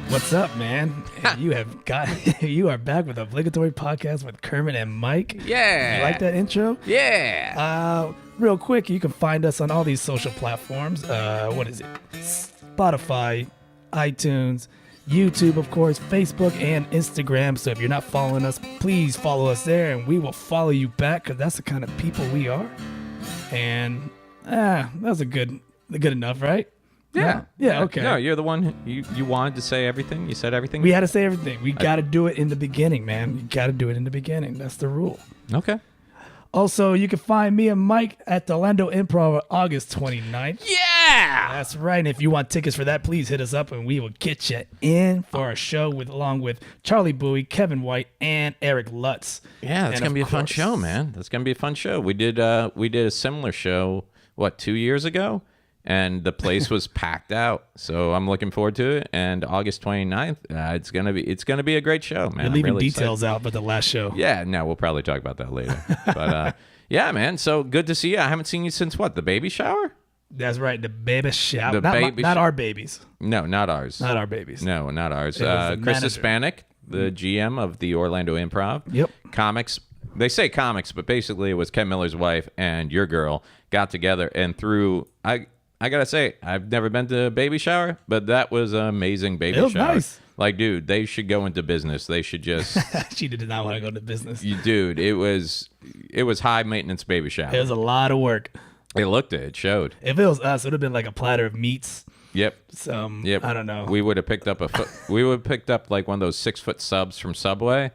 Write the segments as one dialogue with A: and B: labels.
A: What's up, man? You are back with Obligatory Podcast with Kermit and Myke.
B: Yeah.
A: You like that intro?
B: Yeah.
A: Real quick, you can find us on all these social platforms. What is it? Spotify, iTunes, YouTube, of course, Facebook, and Instagram. So if you're not following us, please follow us there, and we will follow you back because that's the kind of people we are. And that was good enough, right?
B: Yeah.
A: Yeah, okay.
B: No, you're the one. You wanted to say everything. You said everything.
A: We had to say everything. We got to do it in the beginning, man. You got to do it in the beginning. That's the rule.
B: Okay.
A: Also, you can find me and Myke at the Orlando Improv on August 29th.
B: Yeah.
A: That's right. And if you want tickets for that, please hit us up and we will get you in for our show along with Charlie Bowie, Kevin White, and Eric Lutz.
B: Yeah, that's going to be a fun show, man. That's going to be a fun show. We did a similar show, 2 years ago? And the place was packed out, so I'm looking forward to it. And August 29th, it's gonna be a great show, man.
A: You're leaving
B: really
A: details
B: excited.
A: out, but the last show.
B: Yeah, no, we'll probably talk about that later. But yeah, man. So good to see you. I haven't seen you since the baby shower?
A: That's right, the baby shower.
B: The
A: Not our babies.
B: No, not ours.
A: Not our babies.
B: No, not ours.
A: It was the
B: Chris
A: manager.
B: Hispanic, the GM of the Orlando Improv.
A: Yep.
B: Comics. They say comics, but basically it was Ken Miller's wife and your girl got together and threw. I gotta say, I've never been to a baby shower, but that was an amazing baby shower.
A: It was nice.
B: Like, dude, they should go into business. They should just.
A: She did not want to go into business.
B: Dude, it was high maintenance baby shower.
A: It was a lot of work.
B: It looked it. It showed.
A: If it was us, it would have been like a platter of meats.
B: Yep.
A: Yep. I don't know.
B: We would have picked up we would have picked up like one of those 6-foot subs from Subway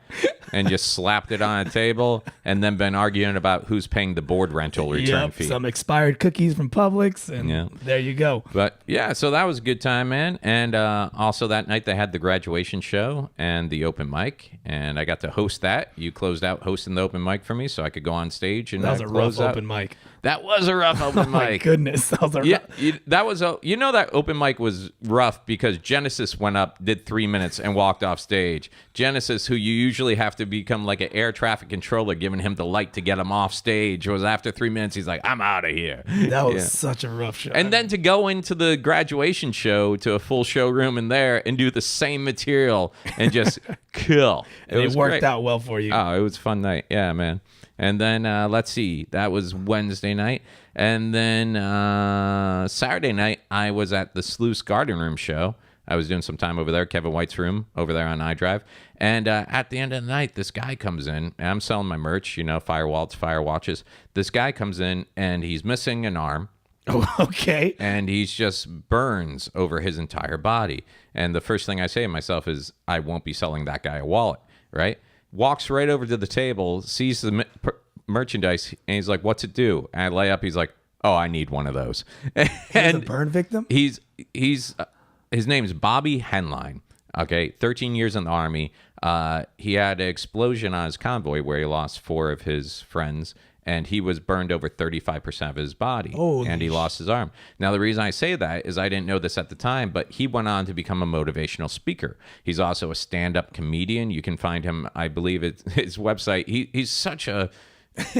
B: and just slapped it on a table and then been arguing about who's paying the board rental return fee.
A: Some expired cookies from Publix, and there you go.
B: But yeah, so that was a good time, man. And also that night they had the graduation show and the open mic, and I got to host that. You closed out hosting the open mic for me, so I could go on stage and
A: That was a rough open mic.
B: That was a rough open mic.
A: My goodness, that was a rough.
B: That was that open mic was rough because Genesis went up, did 3 minutes, and walked off stage. Genesis, who you usually have to become like an air traffic controller, giving him the light to get him off stage, was after 3 minutes, he's like, I'm out of here.
A: That was such a rough show.
B: And then to go into the graduation show, to a full showroom in there, and do the same material and just kill.
A: It worked out well for you.
B: Oh, it was a fun night. Yeah, man. And then let's see, that was Wednesday night. And then Saturday night, I was at the Sluice Garden Room show. I was doing some time over there, Kevin White's room over there on iDrive. And at the end of the night, this guy comes in, and I'm selling my merch, fire wallets, fire watches. This guy comes in, and he's missing an arm.
A: Oh, okay.
B: And he's just burns over his entire body. And the first thing I say to myself is, I won't be selling that guy a wallet, right? Walks right over to the table, sees the merchandise, and he's like, what's it do? And I lay up, he's like, oh, I need one of those.
A: He's a burn victim?
B: He's his name's Bobby Henline, okay? 13 years in the Army. He had an explosion on his convoy where he lost 4 of his friends, and he was burned over 35% of his body, and he lost his arm. Now, the reason I say that is I didn't know this at the time, but he went on to become a motivational speaker. He's also a stand-up comedian. You can find him, I believe, it's his website. He's such a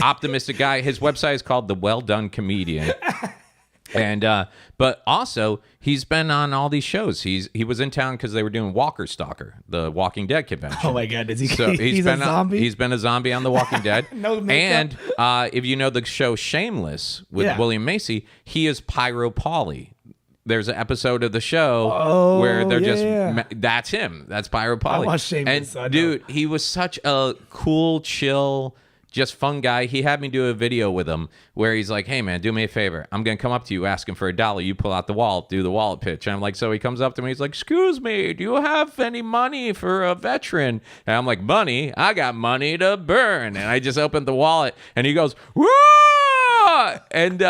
B: optimistic guy. His website is called The Well Done Comedian. And but also he's been on all these shows. He was in town because they were doing Walker Stalker, the Walking Dead convention.
A: Oh my God, is he?
B: So
A: he's a zombie.
B: He's been a zombie on The Walking Dead.
A: No makeup.
B: And if you know the show Shameless with William Macy, he is Pyro Pauly. There's an episode of the show where they're that's him. That's Pyro Pauly.
A: I watched Shameless.
B: And dude, he was such a cool, chill, just fun guy. He had me do a video with him where he's like, hey man, do me a favor. I'm going to come up to you asking for $1. You pull out the wallet, do the wallet pitch. And I'm like, so he comes up to me. He's like, excuse me, do you have any money for a veteran? And I'm like, money? I got money to burn. And I just opened the wallet and he goes, woo! And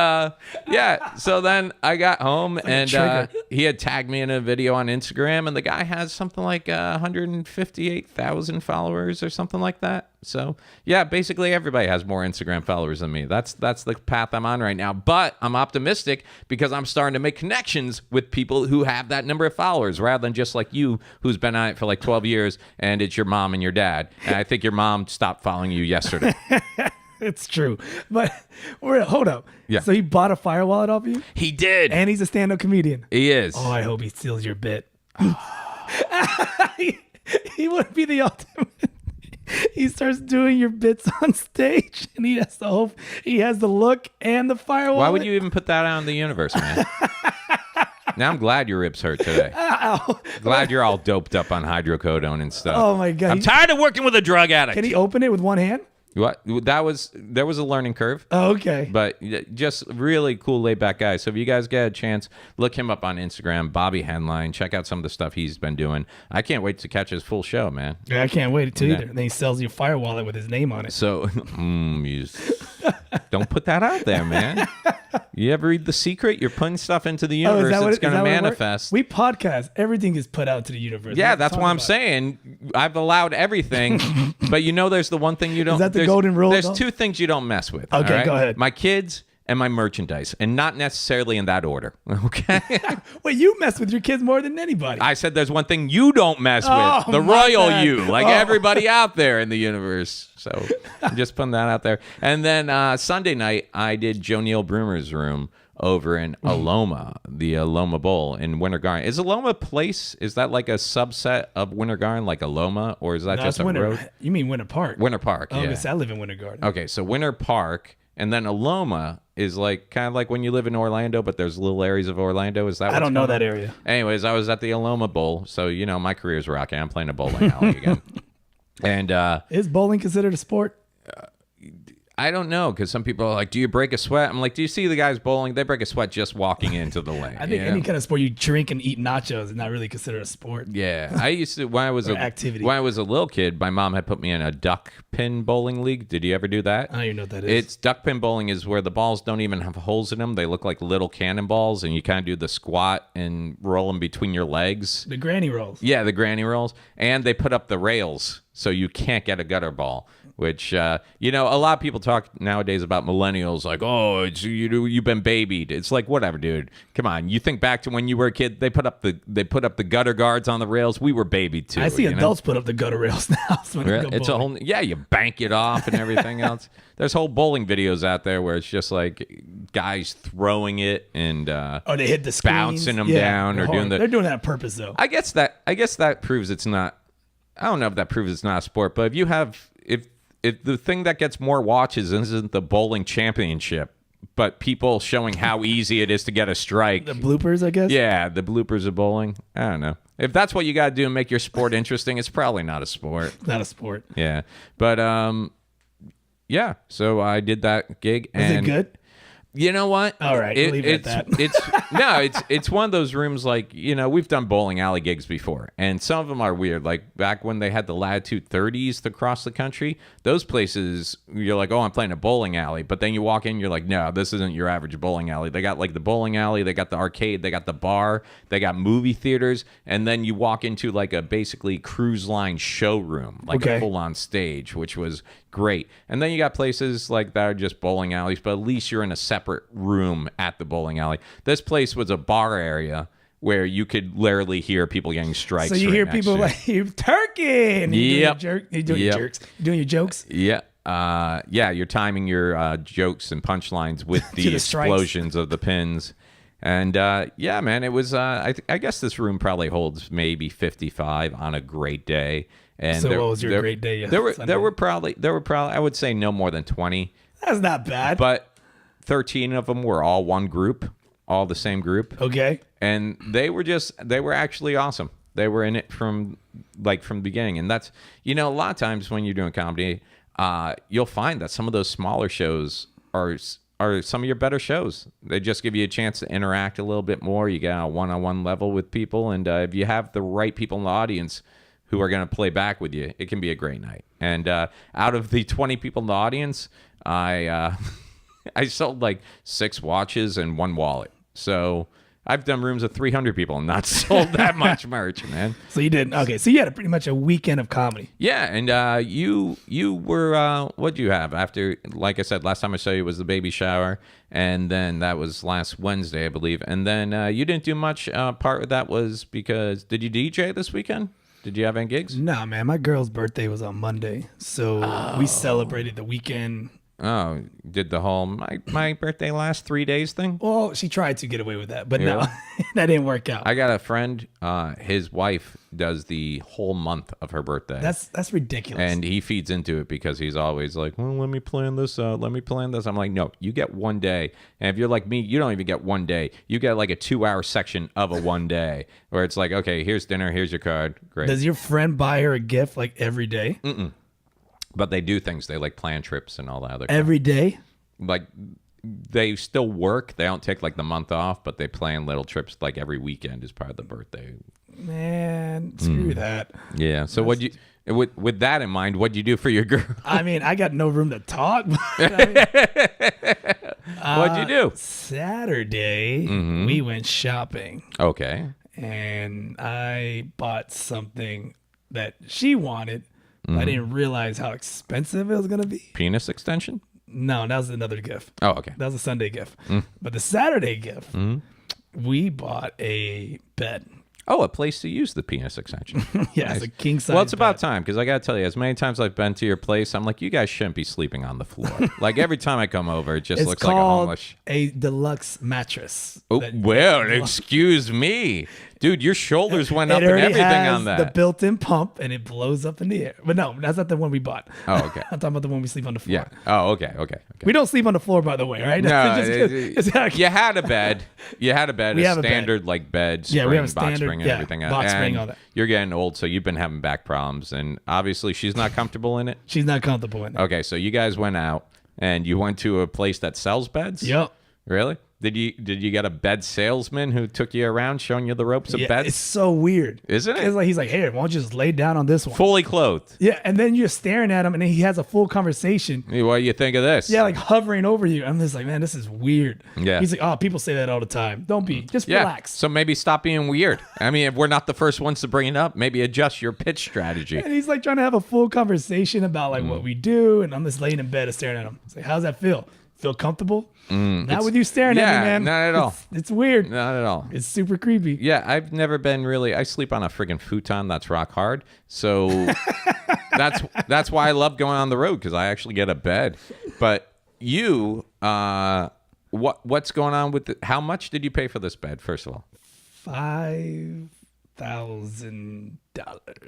B: so then I got home and he had tagged me in a video on Instagram, and the guy has something like 158,000 followers or something like that. So yeah, basically everybody has more Instagram followers than me. That's the path I'm on right now. But I'm optimistic because I'm starting to make connections with people who have that number of followers rather than just like you, who's been on it for like 12 years and it's your mom and your dad. And I think your mom stopped following you yesterday.
A: It's true. But hold up.
B: Yeah.
A: So he bought a fire wallet off you?
B: He did.
A: And he's a stand-up comedian.
B: He is.
A: Oh, I hope he steals your bit. He would be the ultimate. He starts doing your bits on stage, and he has the look and the firewall.
B: Why would you even put that out in the universe, man? Now I'm glad your ribs hurt today.
A: Ow.
B: Glad you're all doped up on hydrocodone and stuff.
A: Oh my God.
B: I'm tired of working with a drug addict.
A: Can he open it with one hand?
B: What? There was a learning curve.
A: Oh, okay.
B: But just really cool, laid back guy. So if you guys get a chance, look him up on Instagram, Bobby Henline. Check out some of the stuff he's been doing. I can't wait to catch his full show, man.
A: Yeah, I can't wait to either. Then he sells you a fire wallet with his name on it.
B: So don't put that out there, man. You ever read The Secret? You're putting stuff into the universe that's going to manifest.
A: We podcast. Everything is put out to the universe.
B: Yeah, that's why I'm saying I've allowed everything. But there's the one thing you don't.
A: Is that the golden rule?
B: There's two things you don't mess with.
A: Okay,
B: right?
A: go ahead.
B: My kids and my merchandise, and not necessarily in that order. Okay.
A: Wait, you mess with your kids more than anybody.
B: I said there's one thing you don't mess with. The
A: my
B: royal
A: bad.
B: you, like everybody out there in the universe. So I'm just putting that out there. And then Sunday night, I did Joe Neal Broomer's room over in Aloma, the Aloma Bowl in Winter Garden. Is Aloma a place? Is that like a subset of Winter Garden, like Aloma, or is that just a road?
A: You mean Winter Park?
B: Winter Park, yeah.
A: Because I live in Winter Garden.
B: Okay, so Winter Park, and then Aloma is like kind of like when you live in Orlando, but there's little areas of Orlando. Is that?
A: I don't know that area.
B: Anyways, I was at the Aloma Bowl, so my career's rocking. I'm playing a bowling alley again. And
A: is bowling considered a sport?
B: I don't know, because some people are like, do you break a sweat? I'm like, do you see the guys bowling? They break a sweat just walking into the lane.
A: I think any kind of sport you drink and eat nachos is not really considered a sport.
B: Yeah. I used to, when I was
A: activity.
B: When I was a little kid, my mom had put me in a duck pin bowling league. Did you ever do that?
A: I don't even know what that is.
B: It's duck pin bowling is where the balls don't even have holes in them. They look like little cannonballs, and you kind of do the squat and roll them between your legs.
A: The granny rolls.
B: Yeah, the granny rolls. And they put up the rails so you can't get a gutter ball. Which, a lot of people talk nowadays about millennials like, oh, you've been babied. It's like, whatever, dude. Come on. You think back to when you were a kid, they put up the gutter guards on the rails. We were babied too.
A: I see adults put up the gutter rails now. So
B: it's a whole, you bank it off and everything else. There's whole bowling videos out there where it's just like guys throwing it and
A: they hit the screens.
B: Bouncing them down or doing
A: They're doing that on purpose though.
B: I guess that proves it's not. I don't know if that proves it's not a sport, but if the thing that gets more watches isn't the bowling championship, but people showing how easy it is to get a strike.
A: The bloopers, I guess?
B: Yeah, the bloopers of bowling. I don't know. If that's what you got to do and make your sport interesting, it's probably not a sport.
A: Not a sport.
B: Yeah. But, yeah. So I did that gig.
A: Was it good?
B: You know what?
A: All right, leave it at
B: that. It's one of those rooms like, we've done bowling alley gigs before, and some of them are weird. Like back when they had the Latitude 30s across the country, those places, you're like, oh, I'm playing a bowling alley. But then you walk in, you're like, no, this isn't your average bowling alley. They got like the bowling alley, they got the arcade, they got the bar, they got movie theaters, and then you walk into like a basically cruise line showroom, like a full-on stage, which was great. And then you got places like that are just bowling alleys, but at least you're in a separate room at the bowling alley. This place was a bar area where you could literally hear people getting strikes.
A: So you hear people like, you turkey, and you're doing your jokes.
B: Yeah. You're timing your jokes and punchlines with the explosions of the pins. And man, it was I guess this room probably holds maybe 55 on a great day. And
A: so what was your great day?
B: There were probably I would say no more than 20.
A: That's not bad.
B: But 13 of them were all one group, all the same group.
A: Okay.
B: And they were actually awesome. They were in it from the beginning. And that's, a lot of times when you're doing comedy, you'll find that some of those smaller shows are some of your better shows. They just give you a chance to interact a little bit more. You get a one-on-one level with people. And if you have the right people in the audience who are going to play back with you, it can be a great night. And out of the 20 people in the audience, I sold like 6 watches and 1 wallet. So I've done rooms of 300 people and not sold that much merch, man.
A: So you did. Okay. So you had pretty much a weekend of comedy.
B: Yeah. And you were, what'd you have after, like I said, last time I saw you was the baby shower. And then that was last Wednesday, I believe. And then you didn't do much. Part of that was because, did you DJ this weekend? Did you have any gigs?
A: Nah, man. My girl's birthday was on Monday. So we celebrated the weekend
B: Oh, did the whole my birthday last 3 days thing?
A: Well, she tried to get away with that, but no, that didn't work out.
B: I got a friend, his wife does the whole month of her birthday.
A: That's ridiculous.
B: And he feeds into it because he's always like, well, let me plan this out. Let me plan this. I'm like, no, you get 1 day. And if you're like me, you don't even get 1 day. You get like a 2-hour section of a 1 day where it's like, okay, here's dinner. Here's your card. Great.
A: Does your friend buy her a gift like every day?
B: Mm-mm. But they do things. They like plan trips and all that other
A: every day.
B: Like they still work. They don't take like the month off, but they plan little trips like every weekend as part of the birthday.
A: Man, screw that.
B: Yeah. So what you with that in mind, what'd you do for your girl?
A: I mean, I got no room to talk.
B: What'd you do?
A: Saturday, we went shopping.
B: Okay.
A: And I bought something that she wanted. I didn't realize how expensive it was going to be.
B: Penis extension?
A: No, that was another gift.
B: Oh, okay.
A: That was a Sunday gift. But the Saturday gift, we bought a bed.
B: Oh, a place to use the penis extension.
A: Yeah, nice. It's a king size.
B: Well, it's about
A: bed.
B: time because I got to tell you, as many times I've been to your place, I'm like, you guys shouldn't be sleeping on the floor. Like every time I come over, it just
A: It's
B: looks like a homeless.
A: a deluxe mattress.
B: Oh, well, excuse me. Dude, your shoulders went up and everything
A: has
B: on that.
A: The built-in pump, and it blows up in the air. But no, that's not the one we bought.
B: Oh, okay.
A: I'm talking about the one we sleep on the floor.
B: Yeah. Oh, okay.
A: We don't sleep on the floor, by the way, right?
B: No, you had a bed. You had a bed, a standard like bed, spring,
A: we have a
B: box
A: standard,
B: spring, and everything.
A: Box spring, all that.
B: You're getting old, so you've been having back problems, and obviously she's not comfortable in it.
A: She's not comfortable in it.
B: Okay, so you guys went out, and you went to a place that sells beds?
A: Yep.
B: Really? Did you get a bed salesman who took you around showing you the ropes of beds?
A: It's so weird.
B: Isn't it?
A: It's like he's like, hey, why don't you just lay down on this one?
B: Fully clothed.
A: Yeah, and then you're staring at him, and then he has a full conversation.
B: Hey, what do you think of this?
A: Yeah, like hovering over you. I'm just like, man, this is weird.
B: Yeah.
A: He's like, oh, people say that all the time. Don't be. Just relax.
B: So maybe stop being weird. I mean, if we're not the first ones to bring it up, maybe adjust your pitch strategy.
A: And he's like trying to have a full conversation about like what we do, and I'm just laying in bed and staring at him. It's like, how's that feel? Feel comfortable? Not with you staring at me, man.
B: Not at all.
A: It's weird.
B: Not at all.
A: It's super creepy.
B: Yeah, I've never been really. I sleep on a friggin' futon that's rock hard. So that's why I love going on the road because I actually get a bed. But you, what's going on with how much did you pay for this bed? First of all,
A: $5,000.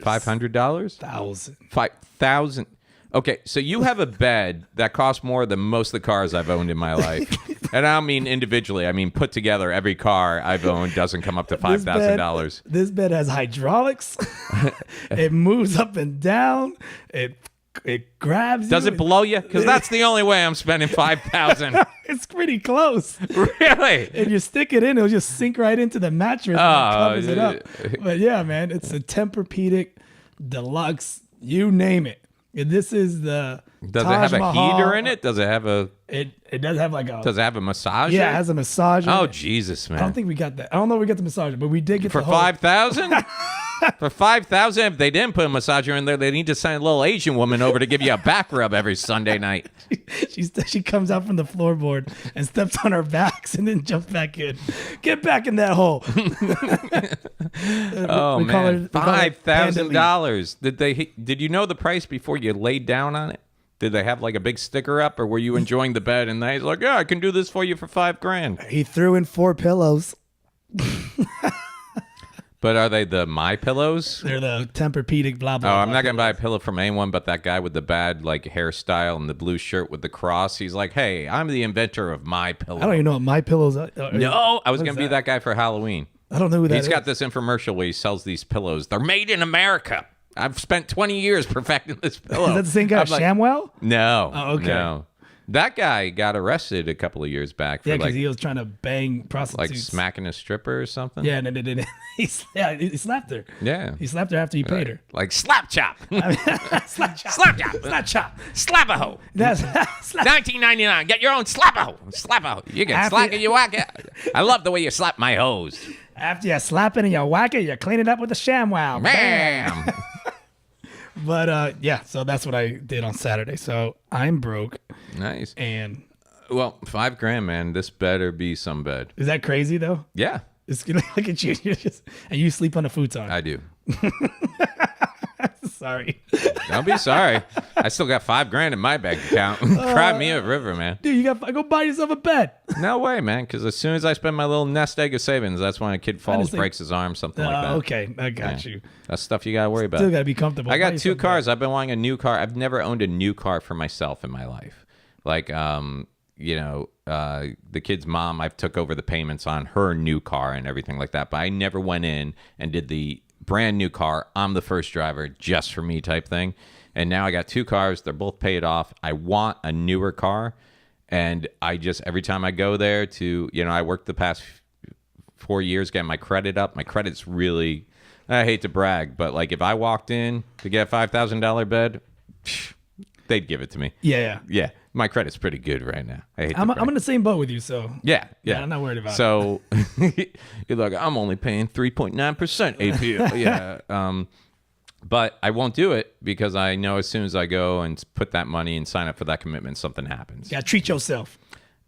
B: $500.
A: 5,000.
B: Okay, so you have a bed that costs more than most of the cars I've owned in my life. And I don't mean individually. I mean put together, every car I've owned doesn't come up to $5,000.
A: This bed has hydraulics. It moves up and down. It grabs
B: Does
A: you.
B: it blow you? Because that's the only way I'm spending $5,000.
A: It's pretty close.
B: Really?
A: If you stick it in, it'll just sink right into the mattress and covers it up. But yeah, man, it's a Tempur-Pedic deluxe. You name it. This is the
B: Does
A: Taj
B: it have
A: Mahal.
B: a heater in it? Does it have a?
A: It does have like a.
B: Does it have a massager?
A: Yeah, it has a massager.
B: Oh Jesus, man!
A: I don't think we got that. I don't know if we got the massager, but we did get
B: for
A: the whole.
B: $5,000. For $5,000, if they didn't put a massager in there, they need to send a little Asian woman over to give you a back rub every Sunday night.
A: She comes out from the floorboard and steps on our backs and then jumps back in. Get back in that hole.
B: Oh man, $5,000. Did you know the price before you laid down on it? Did they have like a big sticker up, or were you enjoying the bed and he's like, yeah, I can do this for you for $5,000?
A: He threw in 4 pillows.
B: But are they the My Pillows?
A: They're the Tempur-Pedic blah blah.
B: Oh, I'm not gonna buy a pillow from anyone but that guy with the bad like hairstyle and the blue shirt with the cross. He's like, hey, I'm the inventor of My Pillow.
A: I don't even know what My Pillows are.
B: No, I was gonna be that guy for Halloween.
A: I don't know who that is.
B: He's got this infomercial where he sells these pillows. They're made in America. I've spent 20 years perfecting this pillow.
A: Is that the same guy, Shamwell?
B: No.
A: Oh, okay.
B: No. That guy got arrested a couple of years back for
A: because he was trying to bang prostitutes.
B: like smacking a stripper or something.
A: Yeah, and then he slapped her.
B: Yeah.
A: He slapped her after he paid her.
B: Like slap chop.
A: Slap chop.
B: Slap chop.
A: Slap chop.
B: Slap a hoe.
A: That's
B: $19.99. Get your own slap a hoe. Slap a hoe. You can slack it, you whack it. I love the way you slap my hose.
A: After you slap it and you whack it, you clean it up with a ShamWow.
B: Bam.
A: But yeah, so that's what I did on Saturday. So I'm broke.
B: Nice.
A: And
B: well, $5,000, man. This better be some bed.
A: Is that crazy though?
B: Yeah.
A: It's look at you. And you sleep on a futon.
B: I do.
A: Sorry.
B: Don't be sorry. I still got $5,000 in my bank account. Cry me a river, man.
A: Dude, you got to go buy yourself a bed.
B: No way, man. Because as soon as I spend my little nest egg of savings, that's when a kid falls, breaks his arm, something like that.
A: Okay, I got you.
B: That's stuff you got to worry about.
A: Still got to be comfortable.
B: I got 2 cars. I've been wanting a new car. I've never owned a new car for myself in my life. Like, the kid's mom, I've took over the payments on her new car and everything like that. But I never went in and did the brand new car. I'm the first driver just for me type thing. And now I got 2 cars. They're both paid off. I want a newer car. And I just, every time I go there to, I worked the past 4 years getting my credit up. My credit's really, I hate to brag, but like if I walked in to get a $5,000 bed, they'd give it to me.
A: Yeah.
B: My credit's pretty good right now.
A: I'm in the same boat with you, so.
B: Yeah.
A: I'm not worried about it.
B: So you're like, I'm only paying 3.9% APR. Yeah. But I won't do it because I know as soon as I go and put that money and sign up for that commitment, something happens.
A: You gotta treat yourself.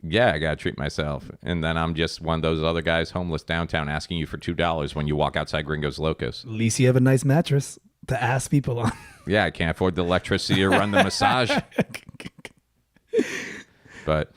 B: Yeah, I gotta treat myself. And then I'm just one of those other guys homeless downtown asking you for $2 when you walk outside Gringo's Locos.
A: At least you have a nice mattress to ask people on.
B: Yeah, I can't afford the electricity or run the massage. But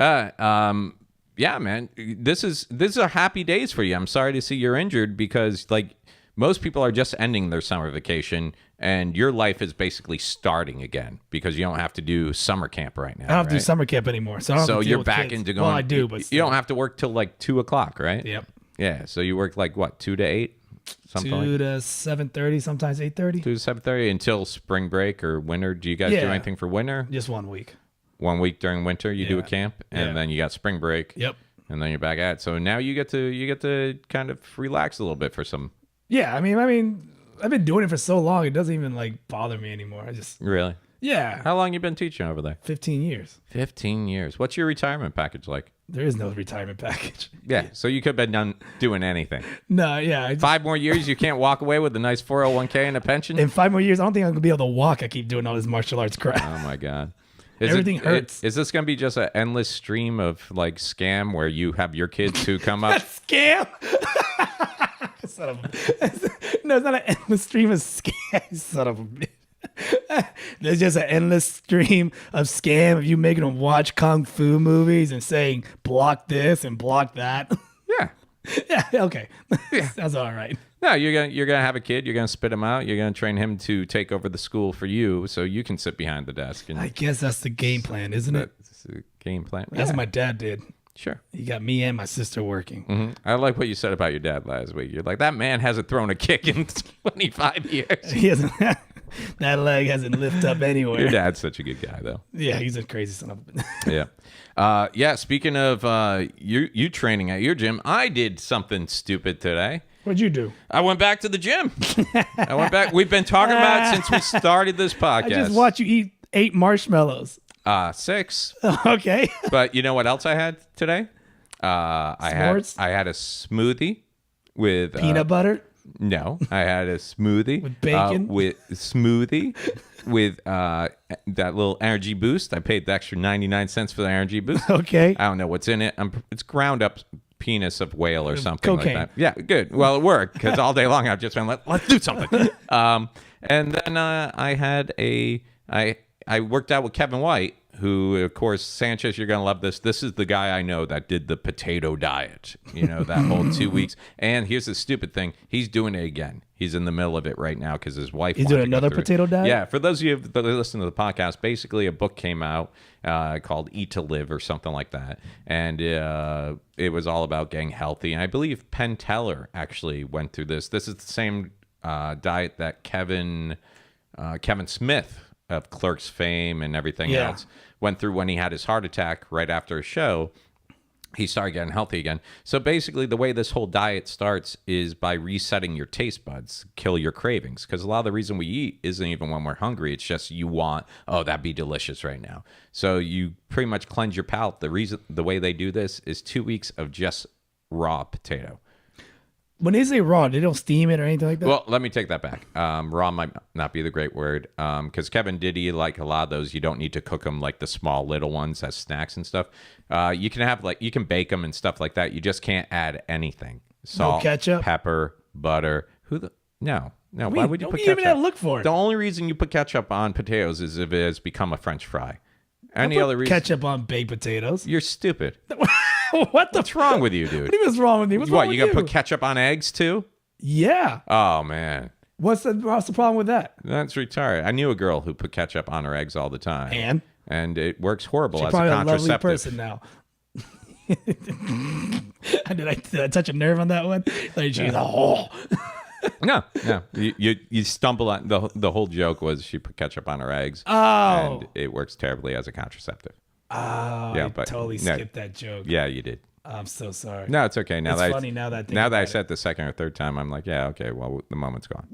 B: yeah, man, this is a happy days for you. I'm sorry to see you're injured because like most people are just ending their summer vacation and your life is basically starting again because you don't have to do summer camp right now.
A: I don't have to do summer camp anymore. So
B: you're back into going.
A: Well, I do, but
B: you don't have to work till like 2:00, right?
A: Yep.
B: Yeah. So you work like what, 2 to 8? Something
A: 2 to 7:30, sometimes 8:30.
B: 2 to 7:30 until spring break or winter. Do you guys do anything for winter?
A: Just 1 week.
B: 1 week during winter, you do a camp, and then you got spring break.
A: Yep.
B: And then you're back at it. So now you get to kind of relax a little bit for some.
A: Yeah, I mean, I've been doing it for so long, it doesn't even like bother me anymore. I just
B: Really?
A: Yeah.
B: How long you been teaching over there?
A: 15 years.
B: 15 years. What's your retirement package like?
A: There is no retirement package.
B: Yeah, so you could have been done doing anything.
A: No, yeah.
B: 5 more years, you can't walk away with a nice 401k and a pension?
A: In 5 more years, I don't think I'm gonna be able to walk. I keep doing all this martial arts crap.
B: Oh my God.
A: Everything hurts.
B: Is this going to be just an endless stream of like scam where you have your kids who come up?
A: Scam? Son of a... No, it's not an endless stream of scam. Son of a bitch. There's just an endless stream of scam of you making them watch kung fu movies and saying block this and block that.
B: Yeah.
A: Yeah. Okay. Yeah. That's all right.
B: No, you're gonna have a kid. You're gonna spit him out. You're gonna train him to take over the school for you, so you can sit behind the desk. And
A: I guess that's the game plan, isn't it?
B: that's the game plan.
A: That's what my dad did.
B: Sure.
A: He got me and my sister working.
B: Mm-hmm. I like what you said about your dad last week. You're like, that man hasn't thrown a kick in 25 years.
A: He hasn't. That leg hasn't lifted up anywhere.
B: Your dad's such a good guy, though.
A: Yeah, he's a crazy son of a bitch.
B: Yeah. Yeah. Speaking of you training at your gym, I did something stupid today.
A: What'd you do?
B: I went back to the gym. I went back. We've been talking about it since we started this podcast.
A: I just watched you eat 8 marshmallows.
B: 6.
A: Okay.
B: But you know what else I had today? I had a smoothie with
A: Peanut butter?
B: No, I had a smoothie
A: with bacon.
B: With that little energy boost. I paid the extra 99 cents for the energy boost.
A: Okay.
B: I don't know what's in it. It's ground up penis of whale or something
A: cocaine.
B: like that. Yeah, good. Well, it worked because all day long I've just been let's do something. And then I worked out with Kevin White, who, of course, Sanchez, you're going to love this. This is the guy I know that did the potato diet, that whole 2 weeks. And here's the stupid thing. He's doing it again. He's in the middle of it right now because his wife
A: He's doing another potato diet?
B: Yeah. For those of you that listen to the podcast, basically a book came out called Eat to Live or something like that. And it was all about getting healthy. And I believe Penn Teller actually went through this. This is the same diet that Kevin Smith of Clerks fame and everything else went through when he had his heart attack right after a show. He started getting healthy again. So basically the way this whole diet starts is by resetting your taste buds, kill your cravings. Because a lot of the reason we eat isn't even when we're hungry. It's just you want, that'd be delicious right now. So you pretty much cleanse your palate. The way they do this is 2 weeks of just raw potato.
A: When they say raw, they don't steam it or anything like that?
B: Well, let me take that back. Raw might not be the great word because Kevin did eat like a lot of those. You don't need to cook them like the small little ones as snacks and stuff. You can have you can bake them and stuff like that. You just can't add anything. Salt,
A: no ketchup,
B: pepper, butter. No. Why
A: Wait,
B: would you
A: don't
B: put
A: you even
B: ketchup?
A: have to look for it?
B: The only reason you put ketchup on potatoes is if it has become a French fry. Any
A: Put
B: other reason?
A: ketchup on baked potatoes.
B: You're stupid.
A: What's
B: wrong with you, dude?
A: What do you mean what's wrong with me? What's wrong
B: What,
A: with
B: you gonna put ketchup on eggs too?
A: Yeah.
B: Oh man,
A: What's the problem with that?
B: that's retarded. I knew a girl who put ketchup on her eggs all the time, and it works horrible
A: She's
B: as a
A: probably a lovely
B: contraceptive.
A: person now. Did I touch a nerve on that one? Like she's
B: No. You stumble on the whole joke was she put ketchup on her eggs.
A: Oh.
B: And it works terribly as a contraceptive.
A: Oh,
B: Yeah,
A: I
B: but
A: totally skipped that joke.
B: Yeah, you did.
A: I'm so sorry.
B: No, it's okay.
A: It's funny now that I think
B: now that I
A: about
B: said the second or third time, I'm like, yeah, okay. Well, the moment's gone.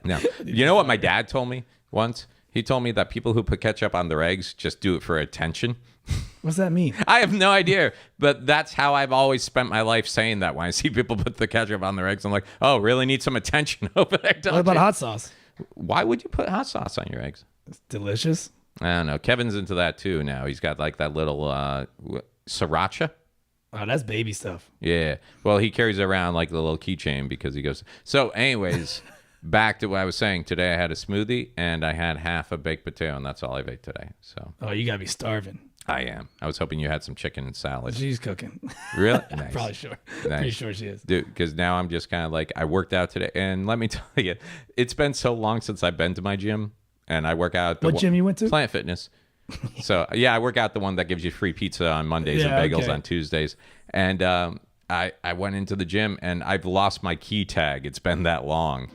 B: No, you know what my dad told me once? He told me that people who put ketchup on their eggs just do it for attention.
A: What's that mean?
B: I have no idea, but that's how I've always spent my life saying that. When I see people put the ketchup on their eggs, I'm like, oh, really need some attention over there, don't
A: What about
B: you?
A: hot sauce?
B: Why would you put hot sauce on your eggs?
A: It's delicious.
B: I don't know. Kevin's into that too now. He's got like that little sriracha.
A: Oh, that's baby stuff.
B: Yeah. Well, he carries it around like the little keychain because he goes. So, anyways, back to what I was saying. Today I had a smoothie and I had half a baked potato, and that's all I've ate today. So
A: Oh, you gotta be starving.
B: I am. I was hoping you had some chicken and salad.
A: She's cooking.
B: Really? Nice.
A: Probably sure.
B: Nice.
A: Pretty sure she is.
B: Dude, because now I'm just kind of like, I worked out today. And let me tell you, it's been so long since I've been to my gym. And I work out at the
A: What gym you went to?
B: Planet Fitness. So, yeah, I work out the one that gives you free pizza on Mondays and
A: Yeah,
B: bagels
A: okay.
B: on Tuesdays. And I went into the gym and I've lost my key tag. It's been that long.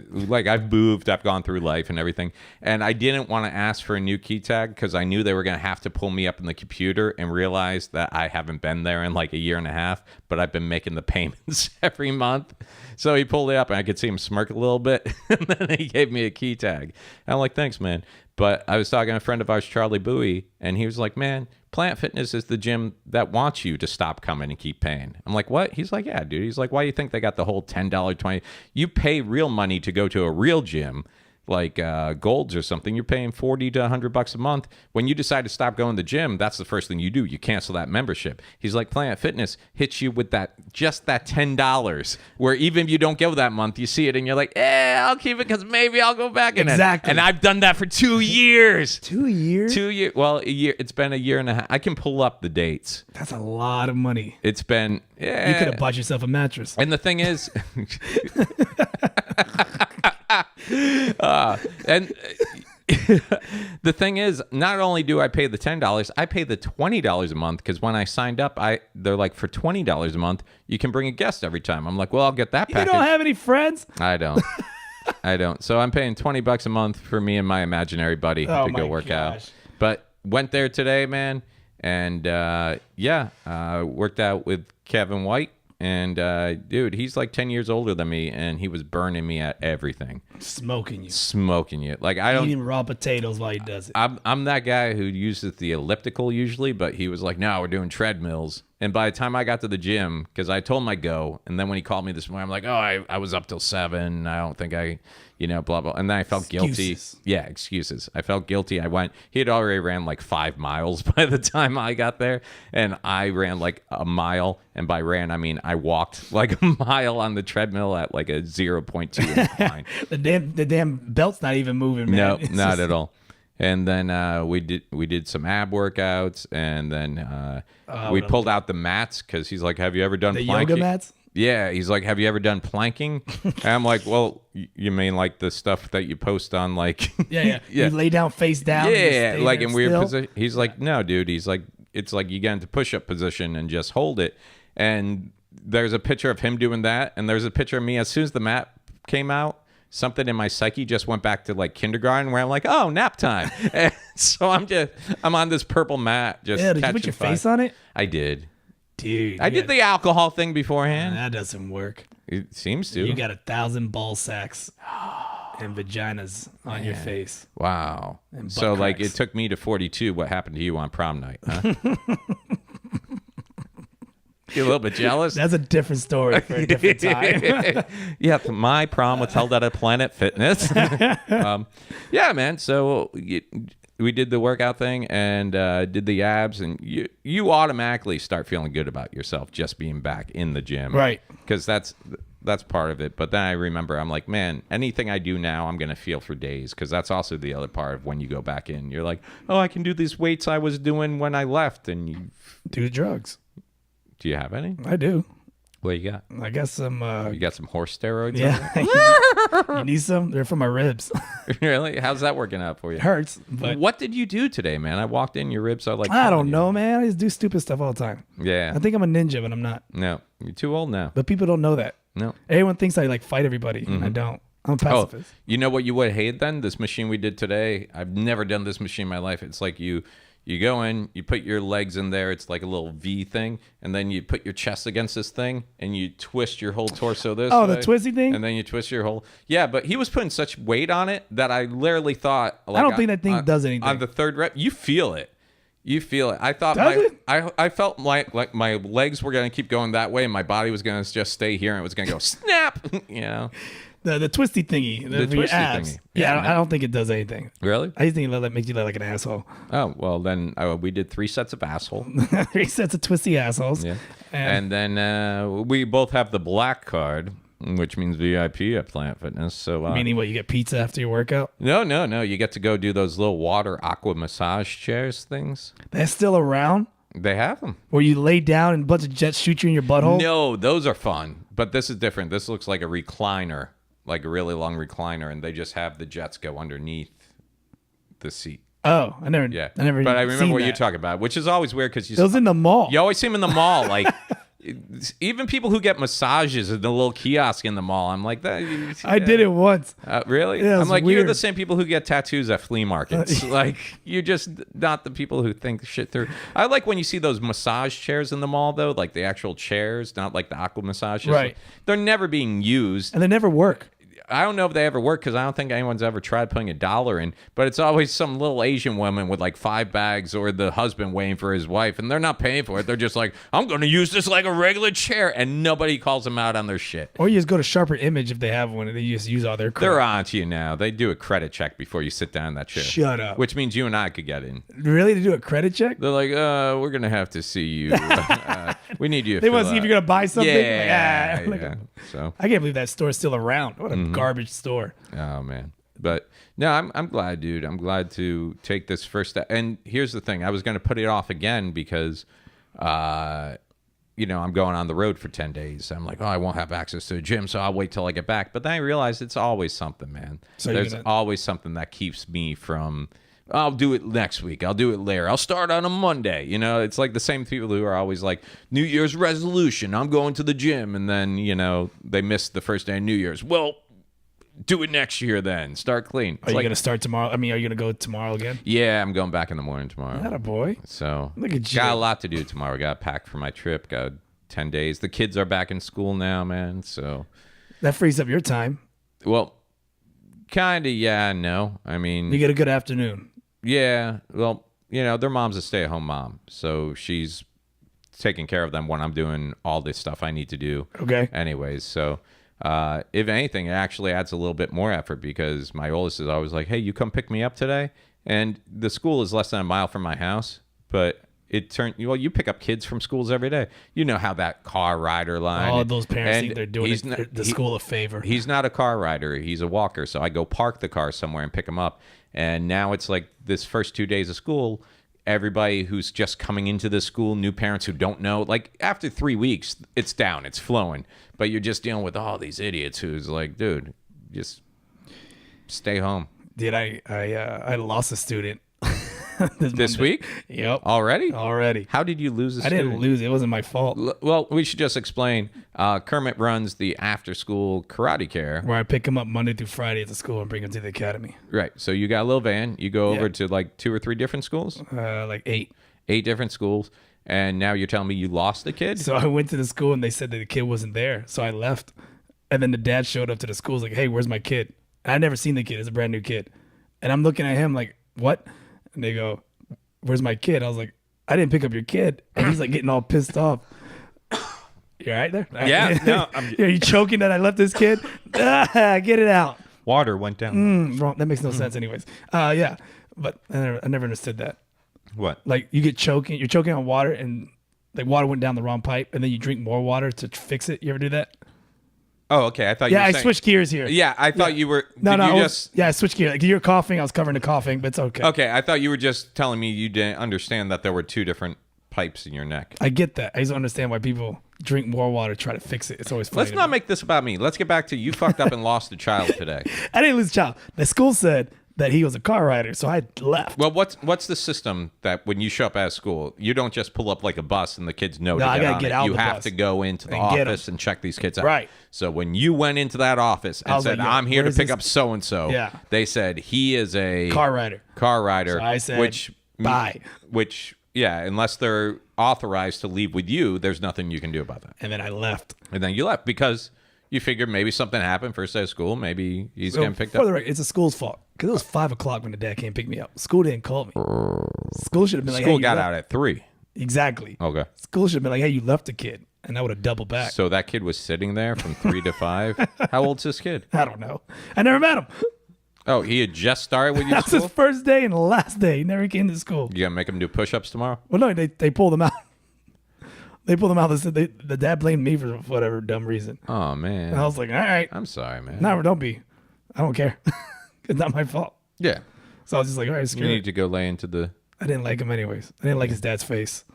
B: Like I've moved, I've gone through life and everything, and I didn't want to ask for a new key tag because I knew they were going to have to pull me up in the computer and realize that I haven't been there in like a year and a half, but I've been making the payments every month. So he pulled it up and I could see him smirk a little bit, and then he gave me a key tag. And I'm like, thanks, man. But I was talking to a friend of ours, Charlie Bowie, and he was like, man, Planet Fitness is the gym that wants you to stop coming and keep paying. I'm like, what? He's like, yeah, dude. He's like, why do you think they got the whole $10, 20? You pay real money to go to a real gym, like Gold's or something. You're paying $40 to $100 a month. When you decide to stop going to the gym, that's the first thing you do. You cancel that membership. He's like, Planet Fitness hits you with just that $10, where even if you don't go that month, you see it and you're like, I'll keep it because maybe I'll go back in
A: Exactly.
B: it. And I've done that for 2 years.
A: 2 years?
B: 2 years. Well, a year. It's been a year and a half. I can pull up the dates.
A: That's a lot of money.
B: It's been. Yeah.
A: You could have bought yourself a mattress.
B: And the thing is, and the thing is, not only do I pay the $10, I pay the $20 a month because when I signed up, they're like, for $20 a month, you can bring a guest every time. I'm like, well, I'll get that
A: You
B: package.
A: don't have any friends?
B: I don't. I don't. So I'm paying $20 a month for me and my imaginary buddy to go work out. But went there today, man, and worked out with Kevin White. And dude, he's like 10 years older than me, and he was burning me at everything.
A: Smoking you.
B: Like I don't
A: Eating raw potatoes while he does it.
B: I'm that guy who uses the elliptical usually, but he was like, no, we're doing treadmills. And by the time I got to the gym, because I told him I'd go, and then when he called me this morning, I'm like, oh, I was up till 7. I don't think blah, blah. And then I felt guilty. Yeah, excuses. I felt guilty. I went, he had already ran like 5 miles by the time I got there, and I ran like a mile. And by ran, I mean I walked like a mile on the treadmill at like a 0.2 incline.
A: The damn belt's not even moving, man.
B: No,
A: It's
B: not
A: just-
B: at all. And then we did some ab workouts, and then we pulled out the mats because he's like, "Have you ever done
A: The
B: planking?"
A: yoga mats?
B: Yeah, he's like, "Have you ever done planking?" And I'm like, "Well, you mean like the stuff that you post on like?"
A: Yeah. You lay down face down.
B: Yeah, like in weird
A: still.
B: position. He's like, "No, dude." He's like, "It's like you get into push-up position and just hold it." And there's a picture of him doing that, and there's a picture of me as soon as the mat came out. Something in my psyche just went back to like kindergarten where I'm like, oh, nap time. And so I'm on this purple mat just
A: Yeah, did you
B: catching
A: put your
B: fire.
A: face on it?
B: I did.
A: Dude.
B: I did the alcohol thing beforehand.
A: That doesn't work.
B: It seems to.
A: You got 1,000 ball sacks and vaginas on your face.
B: Wow.
A: And
B: So
A: butt
B: like
A: cracks.
B: it took me to 42. What happened to you on prom night? Huh? You a little bit jealous?
A: That's a different story for a different time.
B: Yeah, my prom was held at a Planet Fitness. Yeah, man. So we did the workout thing and did the abs, and you automatically start feeling good about yourself just being back in the gym,
A: Right.
B: Because that's that's part of it. But then I remember I'm like, man, anything I do now, I'm gonna feel for days, because that's also the other part of when you go back in. You're like, oh, I can do these weights I was doing when I left, and you
A: Do drugs.
B: do you have any?
A: I do.
B: What you got?
A: I got some.
B: You got some horse steroids?
A: Yeah. You need some? They're for my ribs.
B: Really? How's that working out for you?
A: It hurts, but
B: What did you do today, man? I walked in, your ribs are like.
A: I don't
B: killing
A: know, man. I just do stupid stuff all the time.
B: you. Yeah.
A: I think I'm a ninja, but I'm not.
B: No, you're too old now.
A: But people don't know that.
B: No.
A: Everyone thinks I like fight everybody, and I don't. I'm a
B: Oh,
A: pacifist.
B: you know what you would hate then? This machine we did today. I've never done this machine in my life. It's like you go in, you put your legs in there. It's like a little V thing, and then you put your chest against this thing, and you twist your whole torso this way.
A: Oh, the twisty thing?
B: And then you twist your whole. Yeah, but he was putting such weight on it that I literally thought. Like,
A: I don't think that thing does anything.
B: On the third rep, you feel it. You feel it. I thought
A: Does it?
B: I felt like my legs were gonna keep going that way, and my body was gonna just stay here, and it was gonna go snap. You know.
A: The twisty thingy. The
B: twisty
A: abs.
B: thingy.
A: Yeah,
B: Yeah,
A: I don't think it does anything.
B: Really?
A: I just think that makes you look like an asshole.
B: Oh, well, then we did 3 sets of asshole.
A: 3 sets of twisty assholes.
B: Yeah. And then we both have the black card, which means VIP at Planet Fitness. So
A: Meaning what, you get pizza after your workout?
B: No. You get to go do those little water aqua massage chairs things.
A: That's still around?
B: They have them.
A: Where you lay down and a bunch of jets shoot you in your butthole?
B: No, those are fun. But this is different. This looks like a recliner, like a really long recliner, and they just have the jets go underneath the seat.
A: Oh, I never.
B: Yeah.
A: I never.
B: But I
A: seen
B: remember what
A: that.
B: you're talking about, which is always weird because
A: It was in the mall.
B: you always see them in the mall, like even people who get massages in the little kiosk in the mall. I'm like that.
A: I did it once.
B: Really?
A: Yeah, it
B: I'm
A: was
B: like, you're
A: weird.
B: the same people who get tattoos at flea markets. Like, you're just not the people who think shit through. I like when you see those massage chairs in the mall, though, like the actual chairs, not like the aqua massages.
A: Right.
B: They're never being used.
A: And they never work.
B: I don't know if they ever work because I don't think anyone's ever tried putting $1 in, but it's always some little Asian woman with like 5 bags or the husband waiting for his wife, and they're not paying for it. They're just like, I'm going to use this like a regular chair, and nobody calls them out on their shit.
A: Or you just go to Sharper Image if they have one, and they just use all their crap.
B: They're on to you now. They do a credit check before you sit down in that chair.
A: Shut up.
B: Which means you and I could get in.
A: Really? To do a credit check?
B: They're like, we're going to have to see you. We need you to
A: They
B: fill
A: want to see if
B: out."
A: you're going to buy something?
B: Yeah,
A: Like,
B: yeah. So,
A: I can't believe that store's still around. What a garbage store.
B: oh man, but no, I'm glad, dude. I'm glad to take this first step. And here's the thing: I was going to put it off again because, I'm going on the road for 10 days. I'm like, oh, I won't have access to a gym, so I'll wait till I get back. But then I realized it's always something, man.
A: So
B: there's always something that keeps me from. I'll do it next week. I'll do it later. I'll start on a Monday. It's like the same people who are always like, New Year's resolution, I'm going to the gym. And then, they miss the first day of New Year's. Well, do it next year then. Start clean.
A: Are you going to start tomorrow? I mean, are you going to go tomorrow again?
B: Yeah, I'm going back in the morning tomorrow.
A: Atta boy.
B: So,
A: Look at you.
B: got a lot to do tomorrow. Got to pack for my trip. Got 10 days. The kids are back in school now, man. So,
A: That frees up your time.
B: well, kind of, yeah, no. I mean,
A: You get a good afternoon.
B: yeah, well, their mom's a stay-at-home mom, so she's taking care of them when I'm doing all this stuff I need to do.
A: Okay.
B: Anyways, so if anything, it actually adds a little bit more effort because my oldest is always like, hey, you come pick me up today? And the school is less than a mile from my house, but you pick up kids from schools every day. You know how that car rider line.
A: All those parents think they're doing
B: he's
A: the school a favor.
B: He's not a car rider. He's a walker. So I go park the car somewhere and pick him up. And now it's like this first 2 days of school, everybody who's just coming into the school, new parents who don't know, like after 3 weeks, it's down, it's flowing. But you're just dealing with all these idiots who's like, dude, just stay home.
A: Dude, I lost a student.
B: This week?
A: Yep.
B: Already? How did you lose a
A: I
B: student?
A: didn't lose. It wasn't my fault.
B: Well, we should just explain. Kermit runs the after-school karate care.
A: Where I pick him up Monday through Friday at the school and bring him to the academy.
B: Right. So you got a little van. You go over
A: Yeah.
B: to like 2 or 3 different schools?
A: Like 8.
B: 8 different schools. And now you're telling me you lost the kid?
A: So I went to the school and they said that the kid wasn't there. So I left. And then the dad showed up to the school. He's like, hey, where's my kid? And I'd never seen the kid. It's a brand new kid. And I'm looking at him like, what? And they go, where's my kid? I was like, I didn't pick up your kid. And he's like getting all pissed off. You all right there?
B: Yeah. No,
A: Are you choking that I left this kid? Get it out.
C: Water went down.
A: Wrong. That makes no sense anyways. Yeah. But I never understood that.
C: What?
A: Like you're choking on water and like water went down the wrong pipe and then you drink more water to fix it. You ever do that?
C: Oh, okay. I thought you
A: Yeah,
C: were
A: I
C: saying,
A: switched gears here.
C: Yeah, I thought you were.
A: No,
C: did
A: no,
C: you
A: I switched gears. Like, you're coughing. I was covering the coughing, but it's okay.
C: Okay, I thought you were just telling me you didn't understand that there were two different pipes in your neck.
A: I get that. I just don't understand why people drink more water to try to fix it. It's always funny.
C: Let's not make this about me. Let's get back to you fucked up and lost a child today.
A: I didn't lose a child. The school said that he was a car rider, so I left.
C: Well, what's the system that when you show up at school, you don't just pull up like a bus and the kids know
A: No,
C: to
A: I
C: get
A: gotta
C: on
A: get
C: it.
A: out
C: You
A: the
C: have
A: bus
C: to go into the
A: and get 'em.
C: office and check these kids out.
A: Right.
C: So when you went into that office
A: I
C: and
A: was
C: said,
A: like, yo,
C: "I'm here to
A: where's
C: pick
A: this-
C: up so and so,"
A: Yeah.
C: they said he is a
A: Car rider.
C: So
A: I said,
C: which
A: bye.
C: Which yeah, unless they're authorized to leave with you, there's nothing you can do about that.
A: And then I left.
C: And then you left because you figured maybe something happened first day of school. Maybe he's
A: So,
C: getting picked
A: for
C: up.
A: the record, it's the school's fault. Because it was 5 o'clock when the dad came pick me up. School didn't call me. School should have been like,
C: School
A: hey,
C: got
A: you
C: out at 3.
A: left. Exactly.
C: Okay.
A: School should have been like, hey, you left the kid. And I would have doubled back.
C: So that kid was sitting there from 3 to 5. How old's this kid?
A: I don't know. I never met him.
C: Oh, he had just started with you
A: That was his
C: school?
A: first day and the last day. He never came to school.
C: You gonna make him do push-ups tomorrow?
A: Well, no, they pulled him out. They pulled him out. They said the dad blamed me for whatever dumb reason.
C: Oh man,
A: And I was like, all right.
C: I'm sorry, man.
A: No, don't be. I don't care. It's not my fault.
C: Yeah,
A: So I was just like, all right,
C: you
A: screw
C: need
A: it.
C: to go lay into the.
A: I didn't like him anyways. I didn't like his dad's face.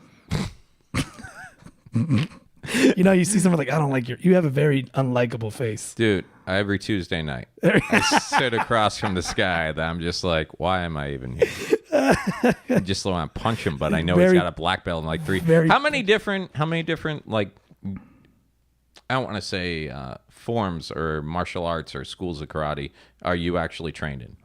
A: You know, you see someone like, I don't like you have a very unlikable face.
C: Dude, every Tuesday night, I sit across from this guy that I'm just like, why am I even here? I just want to punch him, but I know he's
A: Very-
C: got a black belt in like 3.
A: very-
C: How many different like, I don't want to say forms or martial arts or schools of karate are you actually trained in?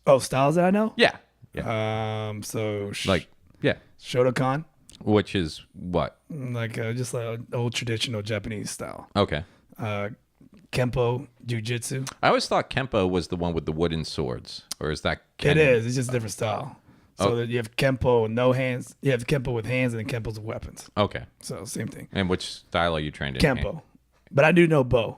A: Oh, styles that I know?
C: Yeah. Yeah.
A: So
C: Like, yeah.
A: Shotokan,
C: Which is what?
A: like just like old traditional Japanese style.
C: Okay.
A: Kempo, Jiu-Jitsu.
C: I always thought Kempo was the one with the wooden swords. Or is that
A: It
C: Ken?
A: is. It's just a different style. So
C: Oh.
A: that you have Kempo with no hands. You have Kempo with hands and then Kempo's with weapons.
C: Okay.
A: So same thing.
C: And which style are you trained in?
A: Kempo. But I do know Bo.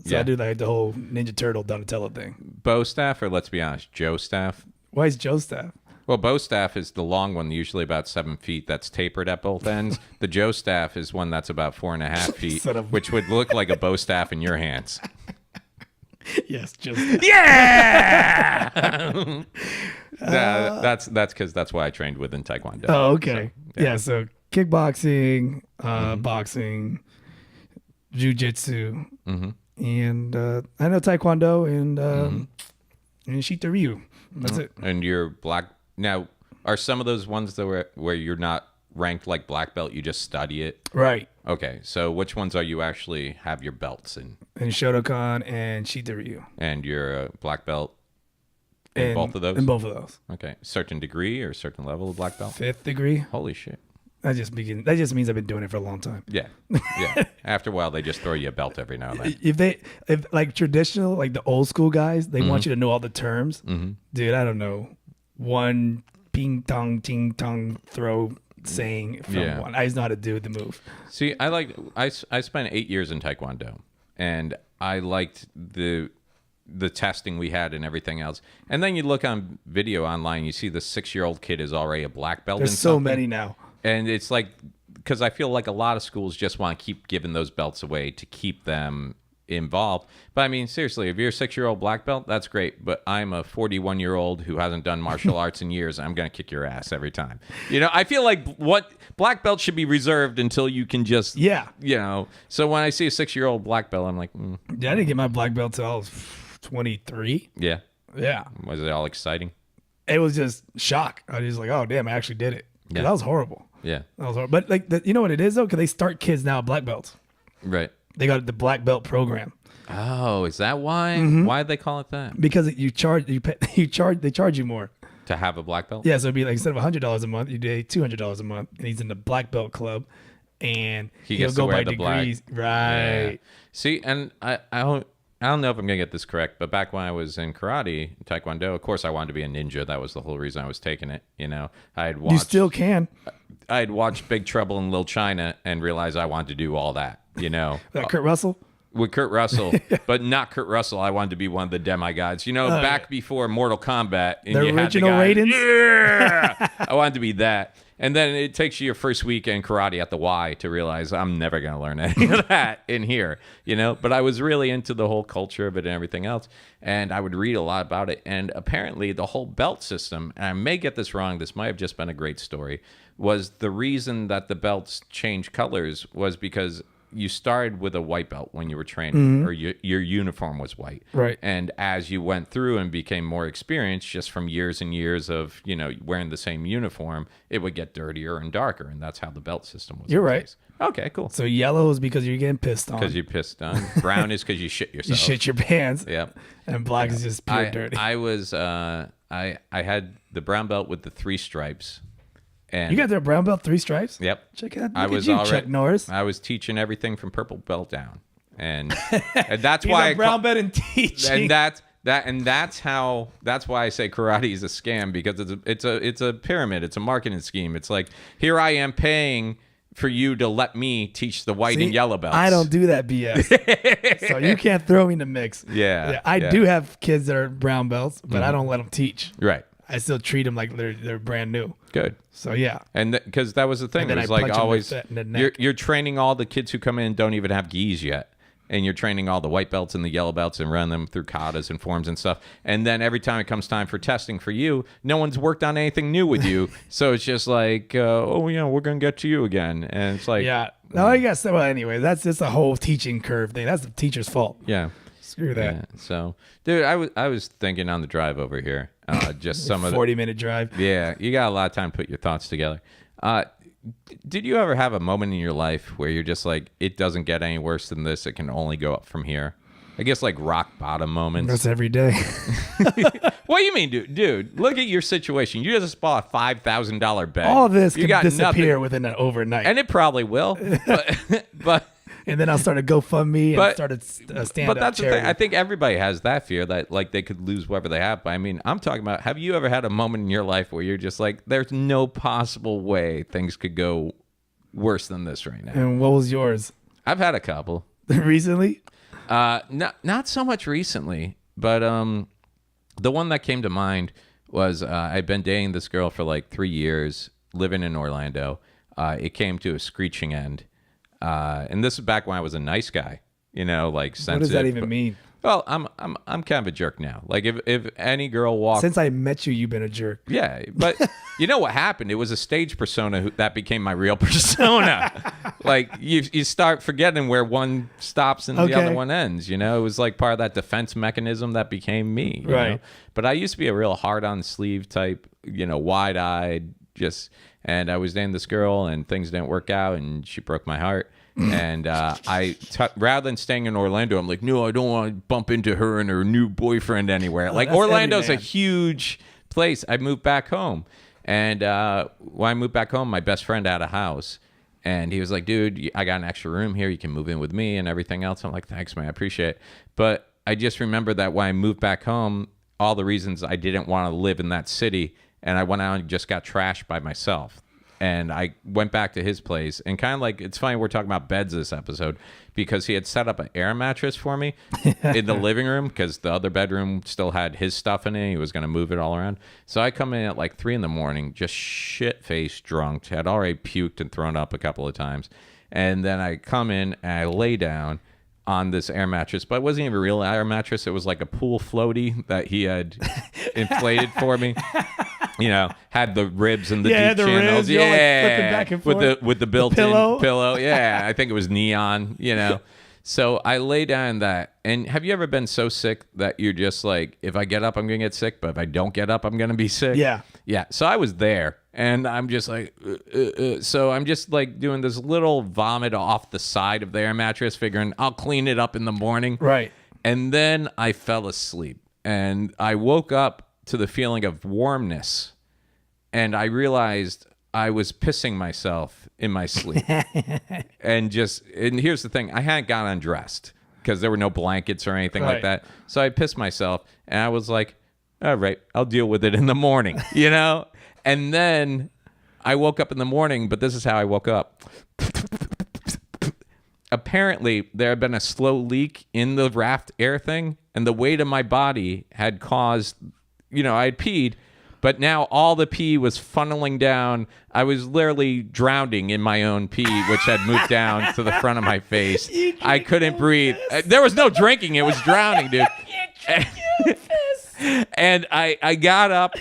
A: So
C: Yeah.
A: I do like the whole Ninja Turtle Donatello thing.
C: Bow staff, or let's be honest, Joe staff?
A: Why is Joe staff?
C: Well, bow staff is the long one, usually about 7 feet. That's tapered at both ends. The Joe staff is one that's about 4.5 feet,
A: Son of-
C: which would look like a bow staff in your hands.
A: Yes, Joe staff.
C: Yeah, that's because that's why I trained with in Taekwondo.
A: Oh, okay.
C: So,
A: yeah. So kickboxing, boxing, jiu-jitsu, and I know Taekwondo and Shita Ryu. That's it.
C: And you're black now. Are some of those ones that where you're not ranked like black belt? You just study it.
A: Right.
C: Okay, so which ones are you actually have your belts in?
A: And Shotokan and Shita Ryu.
C: And you're a black belt in both of those?
A: In both of those.
C: Okay, certain degree or certain level of black belt?
A: 5th degree.
C: Holy shit.
A: That just means I've been doing it for a long time.
C: Yeah, yeah. After a while, they just throw you a belt every now and then.
A: If like traditional, like the old school guys, they want you to know all the terms.
C: Mm-hmm.
A: Dude, I don't know. One ping tong ting tong throw saying from
C: Yeah.
A: one. I just know how to do the move.
C: See, I spent 8 years in Taekwondo, and I liked the testing we had and everything else. And then you look on video online, you see the 6-year-old kid is already a black belt.
A: There's
C: in
A: so
C: something.
A: many now.
C: And it's like, because I feel like a lot of schools just want to keep giving those belts away to keep them involved. But I mean, seriously, if you're a 6-year-old black belt, that's great. But I'm a 41-year-old who hasn't done martial arts in years, and I'm going to kick your ass every time. You know, I feel like what black belt should be reserved until you can just,
A: Yeah.
C: you know. So when I see a 6-year-old black belt, I'm like,
A: Yeah, I didn't get my black belt till I was 23.
C: yeah.
A: Yeah.
C: Was it all exciting?
A: It was just shock. I was just like, oh, damn, I actually did it. 'Cause
C: Yeah.
A: That was horrible.
C: Yeah.
A: That was horrible. But like, you know what it is though? Because they start kids now at black belts.
C: Right.
A: They got the black belt program
C: Oh, is that why?
A: Mm-hmm.
C: Why did they call it that?
A: because they charge you more.
C: To have a black belt?
A: Yeah, so it'd be like instead of $100 a month, you pay $200 a month, and he's in the black belt club, and
C: He
A: he'll
C: gets to
A: go
C: wear
A: by
C: the black.
A: degrees. Right.
C: Yeah. See, and I don't know if I'm gonna get this correct, but back when I was in karate, Taekwondo, of course I wanted to be a ninja. That was the whole reason I was taking it. You know, I had watched
A: You still can.
C: I had watched Big Trouble in Little China and realized I wanted to do all that. You know,
A: Like Kurt Russell.
C: with Kurt Russell, but not Kurt Russell. I wanted to be one of the demigods. You know, back before Mortal Kombat, and
A: The
C: you had
A: original
C: the guy,
A: Raidens?
C: Yeah, I wanted to be that.
B: And then it takes you your first week in karate at the Y to realize I'm never going to learn any of that in here, you know? But I was really into the whole culture of it and everything else. And I would read a lot about it. And apparently the whole belt system, and I may get this wrong, this might have just been a great story, was the reason that the belts changed colors was because you started with a white belt when you were training, or your uniform was white.
A: Right.
B: And as you went through and became more experienced, just from years and years of, you know, wearing the same uniform, it would get dirtier and darker. And that's how the belt system was.
A: You're right.
B: Place. Okay, cool.
A: So yellow is because you're getting pissed on.
B: Because you pissed on. Brown is because you shit
A: You
B: yourself.
A: shit your pants.
B: Yep.
A: And black is just pure dirty.
B: I was, I had the brown belt with the 3 stripes. And
A: You got the brown belt 3 stripes?
B: Yep.
A: Check it out.
B: I
A: Look
B: was
A: at you,
B: already,
A: Chuck Norris.
B: I was teaching everything from purple belt down. And that's
A: He's
B: why
A: a brown belt in teaching.
B: and that's why I say karate is a scam, because it's a pyramid, it's a marketing scheme. It's like, here I am paying for you to let me teach the white and yellow belts.
A: I don't do that BS. So you can't throw me in the mix.
B: Yeah,
A: I
B: yeah.
A: do have kids that are brown belts, but I don't let them teach.
B: Right.
A: I still treat them like they're brand new.
B: Good.
A: So yeah.
B: And because that was the thing,
A: And then
B: it was
A: I
B: like
A: punch 'em
B: always
A: in the neck.
B: you're training all the kids who come in and don't even have gis yet. And you're training all the white belts and the yellow belts and run them through katas and forms and stuff. And then every time it comes time for testing for you, no one's worked on anything new with you. So it's just like, we're going to get to you again. And it's like,
A: Yeah. No, I guess. Well, anyway, that's just a whole teaching curve thing. That's the teacher's fault.
B: yeah.
A: Screw that.
B: Yeah. So, dude, I was thinking on the drive over here, just some of the
A: 40-minute drive.
B: Yeah, you got a lot of time to put your thoughts together. Did you ever have a moment in your life where you're just like, it doesn't get any worse than this, it can only go up from here? I guess like rock bottom moments.
A: That's every day.
B: What do you mean, dude? Look at your situation. You just bought a $5,000 bed.
A: All this
B: you
A: can
B: got
A: disappear
B: nothing.
A: within an overnight.
B: And it probably will. But
A: and then I'll start a GoFundMe and
B: But-
A: start a stand-up
B: but that's the
A: charity.
B: thing. I think everybody has that fear that like they could lose whatever they have. But I mean, I'm talking about, have you ever had a moment in your life where you're just like, there's no possible way things could go worse than this right now?
A: And what was yours?
B: I've had a couple.
A: Recently?
B: Not so much recently, but the one that came to mind was I'd been dating this girl for like 3 years, living in Orlando. It came to a screeching end. And this is back when I was a nice guy, you know, like sensitive.
A: What does that even mean?
B: Well, I'm kind of a jerk now. Like if any girl walked,
A: Since I met you, you've been a jerk.
B: yeah, but you know what happened? It was a stage persona that became my real persona. Like you start forgetting where one stops and the
A: Okay.
B: other one ends. You know, it was like part of that defense mechanism that became me. You
A: Right.
B: know? But I used to be a real hard on sleeve type, you know, wide eyed, and I was dating this girl and things didn't work out and she broke my heart. And rather than staying in Orlando, I'm like, no, I don't want to bump into her and her new boyfriend anywhere. Like
A: that's
B: Orlando's
A: every
B: a
A: man.
B: huge place. I moved back home. And when I moved back home, my best friend had a house. And he was like, dude, I got an extra room here. You can move in with me and everything else. I'm like, thanks, man. I appreciate it. But I just remember that when I moved back home, all the reasons I didn't want to live in that city. And I went out and just got trashed by myself. And I went back to his place and kind of like, it's funny we're talking about beds this episode because he had set up an air mattress for me in the living room because the other bedroom still had his stuff in it. He was going to move it all around. So I come in at like 3 a.m, just shit-faced drunk, had already puked and thrown up a couple of times. And then I come in and I lay down on this air mattress, but it wasn't even a real air mattress. It was like a pool floaty that he had inflated for me. You know, had the ribs and the deep
A: the
B: channels.
A: ribs, you're, like, flipping back and forth.
B: With the built-in
A: pillow.
B: pillow. Yeah, I think it was neon, you know. So I lay down in that. And have you ever been so sick that you're just like, if I get up, I'm going to get sick, but if I don't get up, I'm going to be sick?
A: Yeah.
B: Yeah. So I was there. And I'm just like, so I'm just like doing this little vomit off the side of the air mattress, figuring I'll clean it up in the morning.
A: Right.
B: And then I fell asleep. And I woke up to the feeling of warmness. And I realized I was pissing myself in my sleep. and here's the thing, I hadn't got undressed because there were no blankets or anything like
A: Right.
B: that. So I pissed myself and I was like, all right, I'll deal with it in the morning, you know? And then I woke up in the morning, but this is how I woke up. Apparently, there had been a slow leak in the raft air thing, and the weight of my body had caused, you know, I had peed, But now all the pee was funneling down. I was literally drowning in my own pee, which had moved down to the front of my face. I couldn't breathe. There was no drinking. It was drowning, dude. And I got up.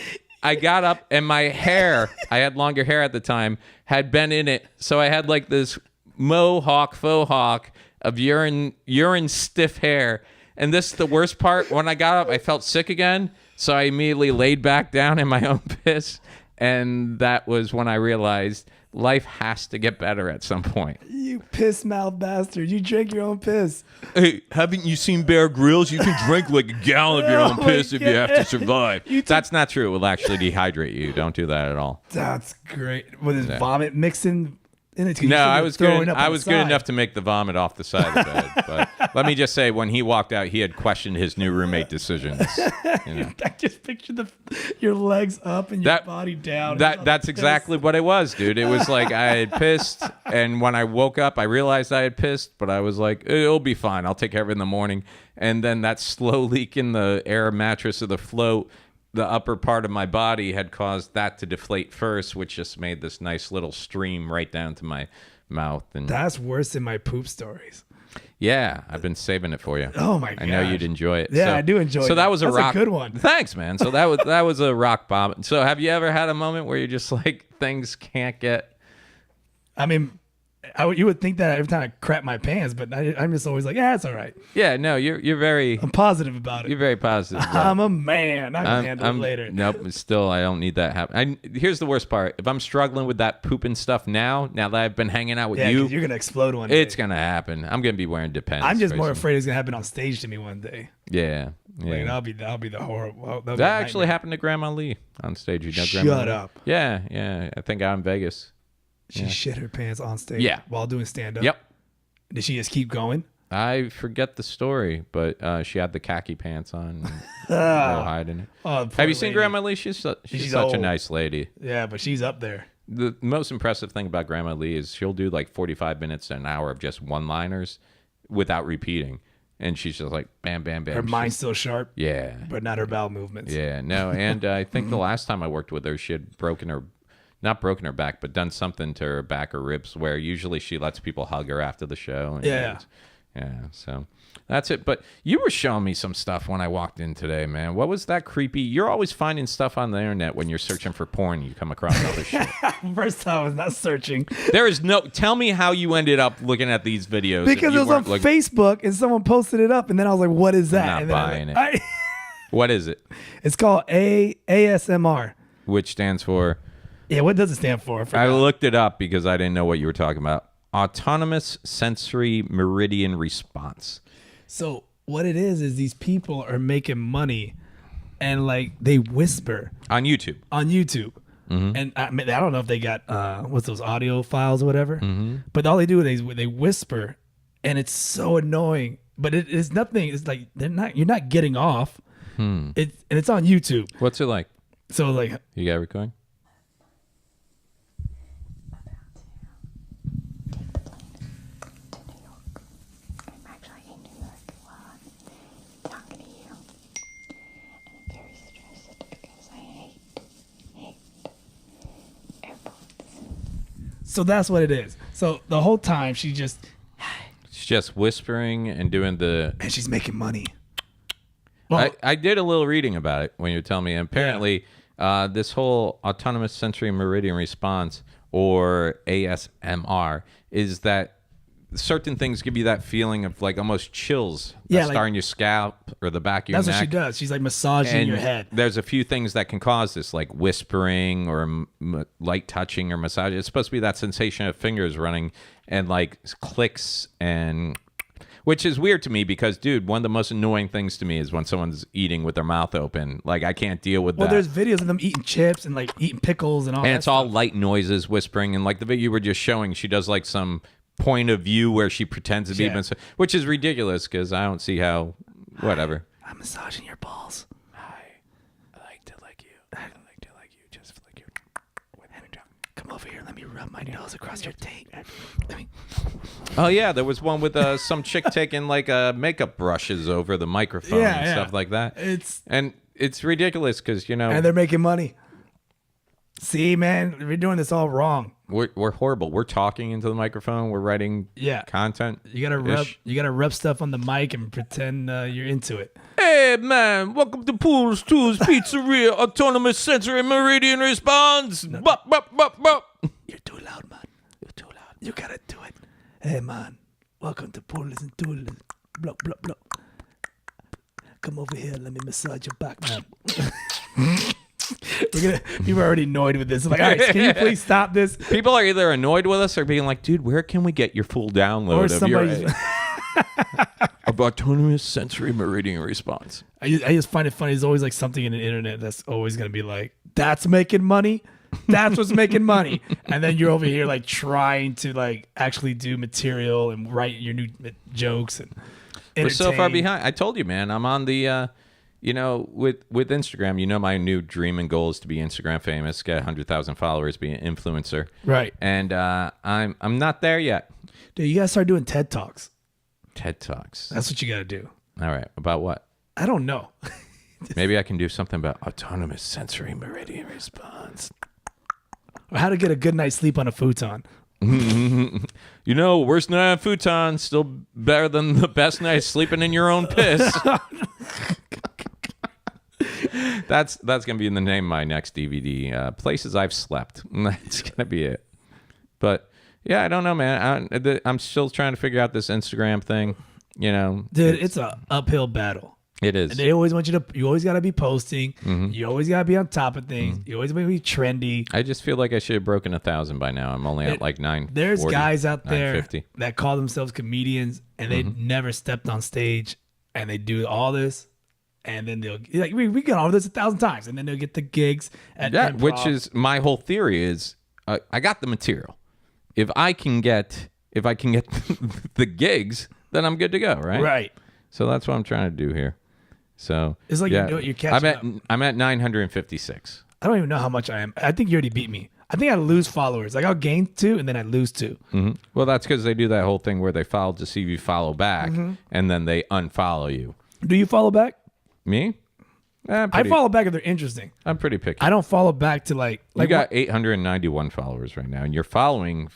B: And my hair, I had longer hair at the time, had been in it. So I had like this faux hawk of urine stiff hair. And this is the worst part. When I got up, I felt sick again. So I immediately laid back down in my own piss. And that was when I realized life has to get better at some point.
A: You piss mouth bastard. You drank your own piss.
B: Hey, haven't you seen Bear Grylls? You can drink like a gallon of your own piss if you have to survive. That's not true. It will actually dehydrate you. Don't do that at all.
A: That's great. With his vomit mixing in it.
B: No, I was good. I was good enough to make the vomit off the side of the bed. But let me just say, when he walked out, he had questioned his new roommate decisions. You know?
A: I just pictured your legs up and your body down.
B: That's exactly what it was, dude. It was like I had pissed, and when I woke up, I realized I had pissed, but I was like, it'll be fine. I'll take care of it in the morning. And then that slow leak in the air mattress of the float, the upper part of my body had caused that to deflate first, which just made this nice little stream right down to my mouth. And
A: that's worse than my poop stories.
B: Yeah, I've been saving it for you.
A: Oh my god!
B: I know you'd enjoy it.
A: Yeah, I do enjoy it.
B: So that was
A: a good one.
B: Thanks, man. So that was a rock bottom. So have you ever had a moment where you're just like things can't get?
A: I mean, you would think that every time I crap my pants, but I'm just always like, yeah, it's all right.
B: Yeah, no, you're very.
A: I'm positive about it.
B: You're very positive.
A: I'm a man. I can handle it later.
B: Nope. Still, I don't need that happen. Here's the worst part. If I'm struggling with that pooping stuff now that I've been hanging out with you,
A: you're gonna explode one day.
B: It's gonna happen. I'm gonna be wearing Depends.
A: I'm just more afraid it's gonna happen on stage to me one day.
B: Yeah.
A: Like, that'll be the horrible.
B: That actually happened to Grandma Lee on stage. You know,
A: Shut up.
B: Yeah. I think out in Vegas.
A: She shit her pants on stage while doing stand-up.
B: Yep.
A: Did she just keep going?
B: I forget the story, but she had the khaki pants on. And hiding it.
A: Oh,
B: have you seen Grandma Lee? She's such a nice lady.
A: Yeah, but she's up there.
B: The most impressive thing about Grandma Lee is she'll do like 45 minutes to an hour of just one-liners without repeating. And she's just like, bam, bam, bam.
A: Her mind's still sharp.
B: Yeah.
A: But not her bowel movements.
B: Yeah, no. And I think the last time I worked with her, she had not broken her back, but done something to her back or ribs where usually she lets people hug her after the show. And
A: yeah.
B: So that's it. But you were showing me some stuff when I walked in today, man. What was that creepy? You're always finding stuff on the internet when you're searching for porn. You come across other shit.
A: First time I was not searching.
B: Tell me how you ended up looking at these videos.
A: Because it was on Facebook and someone posted it up and then I was like, what is that?
B: I'm not buying it. What is it?
A: It's called ASMR.
B: Which stands for?
A: Yeah, what does it stand for?
B: I looked it up because I didn't know what you were talking about. Autonomous Sensory Meridian Response. So
A: what it is these people are making money and like they whisper.
B: On YouTube.
A: Mm-hmm. And I don't know if they got, what's those audio files or whatever. Mm-hmm. But all they do is they whisper and it's so annoying. But it is nothing. It's like you're not getting off. And it's on YouTube.
B: What's it like?
A: So like.
B: You got it recording?
A: So that's what it is. So the whole time she's
B: just whispering and doing
A: and she's making money.
B: Well, I did a little reading about it when you were telling me. And apparently, this whole autonomous sensory meridian response, or ASMR, is that certain things give you that feeling of like almost chills that start in your scalp or the back of your neck.
A: That's what she does. She's like massaging your head.
B: There's a few things that can cause this, like whispering or light touching or massage. It's supposed to be that sensation of fingers running and like clicks, and which is weird to me because, dude, one of the most annoying things to me is when someone's eating with their mouth open. Like, I can't deal with that.
A: Well, there's videos of them eating chips and like eating pickles and all that.
B: And it's all light noises, whispering, and like the video you were just showing, she does like some point of view where she pretends to be, which is ridiculous because I don't see how. Whatever.
A: I'm massaging your balls.
B: I like to like you. I like to like you. Just like you.
A: Come over here. Let me rub my nose across your taint.
B: Oh yeah, there was one with some chick taking like makeup brushes over the microphone and stuff like that. It's ridiculous because and
A: they're making money. See, man, we're doing this all wrong.
C: We're horrible. We're talking into the microphone. We're writing content.
A: You gotta rub stuff on the mic and pretend you're into it.
C: Hey man, welcome to Pools Tools Pizzeria. Autonomous sensory meridian response. Bop, bop, bop, bop.
A: You're too loud, man. You're too loud. You gotta do it. Hey man, welcome to Pools and Tools. Blah blah blah. Come over here. Let me massage your back, man. People are already annoyed with this. I'm like, all right, can you please stop this?
C: People are either annoyed with us or being like, dude, where can we get your full download of your of autonomous sensory meridian response?
A: I just find it funny. There's always like something in the internet that's always going to be like, that's making money. That's what's making money. And then you're over here like trying to like actually do material and write your new jokes and
C: we're so far behind. I told you, man, I'm on the... with Instagram, my new dream and goal is to be Instagram famous, get 100,000 followers, be an influencer.
A: Right.
C: And I'm not there yet.
A: Dude, you gotta start doing TED Talks.
C: TED Talks.
A: That's what you gotta do.
C: All right. About what?
A: I don't know.
C: Maybe I can do something about autonomous sensory meridian response.
A: Or how to get a good night's sleep on a futon.
C: Worst night on futon, still better than the best night sleeping in your own piss. That's gonna be in the name of my next DVD. Places I've slept. That's gonna be it. But yeah, I don't know, man. I'm still trying to figure out this Instagram thing.
A: Dude, it's an uphill battle.
C: It is.
A: And they always want you always got to be posting.
C: Mm-hmm.
A: You always got to be on top of things. You always got to be trendy.
C: I just feel like I should have broken 1,000 by now. I'm only at like 940.
A: There's guys out there
C: 950.
A: that call themselves comedians and they never stepped on stage and they do all this. And then they'll like, we got all this 1,000 times. And then they'll get the gigs at improv.
C: Which is my whole theory is I got the material. If I can get the gigs, then I'm good to go, right?
A: Right.
C: So that's what I'm trying to do here. So
A: it's like you're catching up.
C: I'm at 956.
A: I don't even know how much I am. I think you already beat me. I think I lose followers. Like I'll gain 2 and then I lose 2.
C: Mm-hmm. Well, that's because they do that whole thing where they follow to see if you follow back, and then they unfollow you.
A: Do you follow back?
C: Me?
A: I follow back if they're interesting.
C: I'm pretty picky.
A: I don't follow back to like
C: you got 891 followers right now, and you're following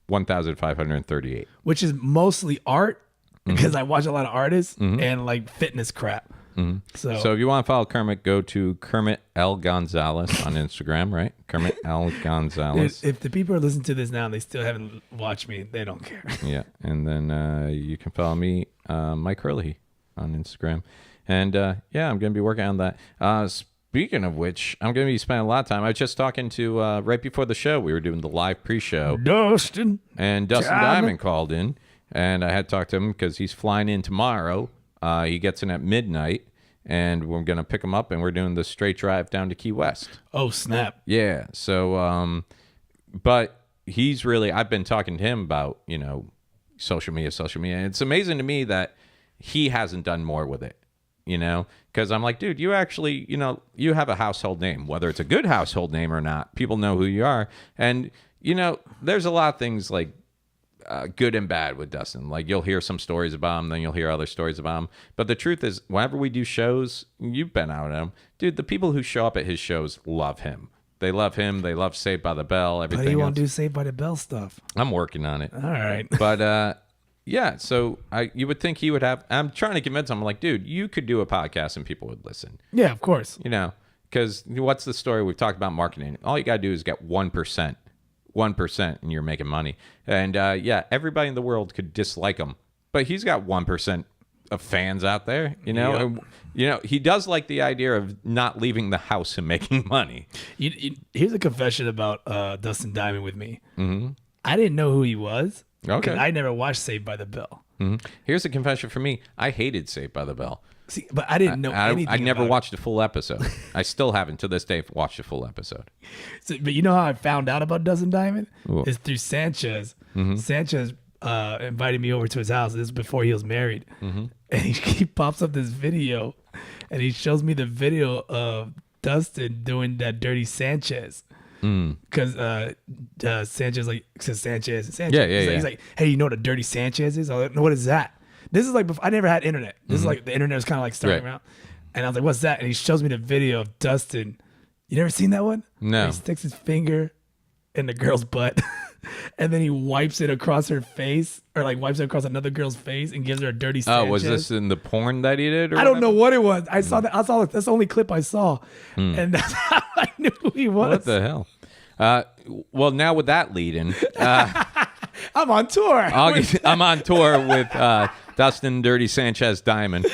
C: 1,538,
A: which is mostly art because I watch a lot of artists and like fitness crap. So
C: if you want to follow Kermit, go to Kermit L. Gonzalez on Instagram, right? Kermit L. Gonzalez.
A: If the people are listening to this now and they still haven't watched me, they don't care.
C: Yeah. And then you can follow me, Myke Hurley, on Instagram. And I'm going to be working on that. Speaking of which, I'm going to be spending a lot of time. I was just talking to, right before the show, we were doing the live pre-show.
A: Dustin
C: Diamond called in. And I had talked to him because he's flying in tomorrow. He gets in at midnight, and we're going to pick him up, and we're doing the straight drive down to Key West.
A: Oh, snap.
C: Yeah. So, but he's really, I've been talking to him about, social media. And it's amazing to me that he hasn't done more with it, because I'm like, dude, you actually, you have a household name, whether it's a good household name or not. People know who you are. And, there's a lot of things like, good and bad with Dustin. Like you'll hear some stories about him, then you'll hear other stories about him. But the truth is, whenever we do shows, you've been out at them, dude. The people who show up at his shows love him. They love him. They love Saved by the Bell. Everything.
A: But he won't
C: else.
A: do Saved by the Bell stuff.
C: I'm working on it.
A: All right.
C: But yeah. So you would think he would have. I'm trying to convince him. I'm like, dude, you could do a podcast and people would listen.
A: Yeah, of course.
C: Because what's the story we've talked about marketing? All you gotta do is get 1%. 1% and you're making money. And everybody in the world could dislike him, but he's got 1% of fans out there, Yep. And, he does like the idea of not leaving the house and making money.
A: Here's a confession about Dustin Diamond with me. I didn't know who he was.
C: Okay.
A: I never watched Saved by the Bell.
C: Here's a confession for me. I hated Saved by the Bell.
A: See, but I didn't know anything.
C: I never
A: about
C: watched a full episode. I still haven't to this day watched a full episode.
A: So, but you know how I found out about Dustin Diamond?
C: Ooh.
A: Is through Sanchez. Sanchez invited me over to his house. This is before he was married. And he pops up this video, and he shows me the video of Dustin doing that dirty Sanchez. Because Sanchez says Sanchez.
C: Yeah.
A: He's like, hey, you know what a dirty Sanchez is? I was like, what is that? This is like before, I never had internet. This is like the internet was kind of like starting around, and I was like, "What's that?" And he shows me the video of Dustin You never seen that one?
B: No.
A: He sticks his finger in the girl's butt, and then he wipes it across her face, or like wipes it across another girl's face, and gives her a dirty Sanchez.
B: Oh, was this in the porn that he did? Or
A: I don't know what it was. I saw that. That's the only clip I saw, and that's how I knew who he was.
B: What the hell? Well, now with that lead in,
A: I'm on tour.
B: I'm on tour with Dustin Dirty Sanchez Diamond.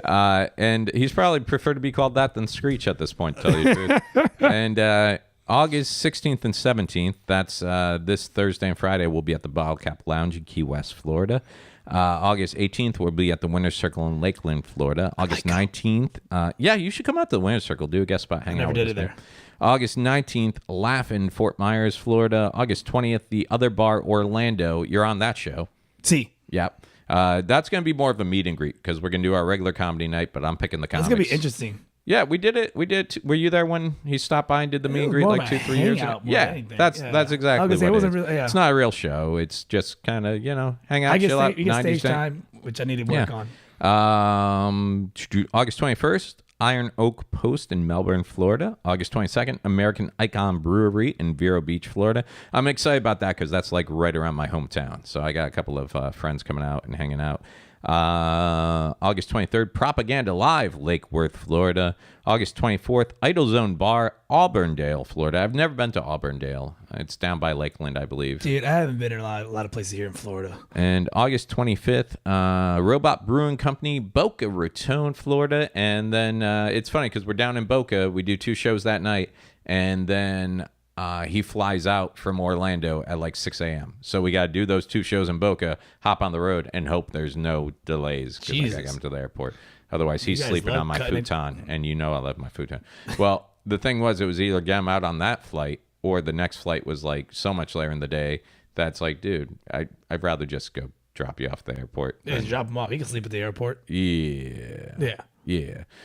B: And he's probably prefer to be called that than Screech at this point, to tell you the truth. And August 16th and 17th, that's this Thursday and Friday, we'll be at the Bottle Cap Lounge in Key West, Florida. August 18th, we'll be at the Winner's Circle in Lakeland, Florida. August 19th, yeah, you should come out to the Winner's Circle, do a guest spot, hang out with us. Never did it there. August 19th, Laugh in Fort Myers, Florida. August 20th, The Other Bar, Orlando. You're on that show.
A: See.
B: Yep. That's going to be more of a meet and greet because we're going to do our regular comedy night, but I'm picking the comics.
A: That's going to be interesting.
B: Yeah, we did it. Were you there when he stopped by and did the meet and greet like 2-3 years ago? Yeah, that's exactly what it is.
A: Really,
B: It's not a real show. It's just kind of, hang out, chill out.
A: You get stage time, which I need to work on.
B: August 21st, Iron Oak Post in Melbourne, Florida. August 22nd, American Icon Brewery in Vero Beach, Florida. I'm excited about that because that's like right around my hometown. So I got a couple of friends coming out and hanging out. August 23rd, Propaganda Live, Lake Worth, Florida. August 24th, Idle Zone Bar, Auburndale, Florida. I've never been to Auburndale. It's down by Lakeland, I believe.
A: Dude, I haven't been in a lot of places here in Florida.
B: And August 25th, Robot Brewing Company, Boca Raton, Florida. And then it's funny because we're down in Boca. We do 2 shows that night. And then he flies out from Orlando at like 6 a.m. So we got to do those 2 shows in Boca, hop on the road, and hope there's no delays because I got to get him to the airport. Otherwise, he's sleeping on my futon, and you know I love my futon. Well, the thing was, it was either get him out on that flight, or the next flight was like so much later in the day that's like, dude, I'd rather just go drop you off at the airport.
A: Yeah, just drop him off. He can sleep at the airport.
B: Yeah.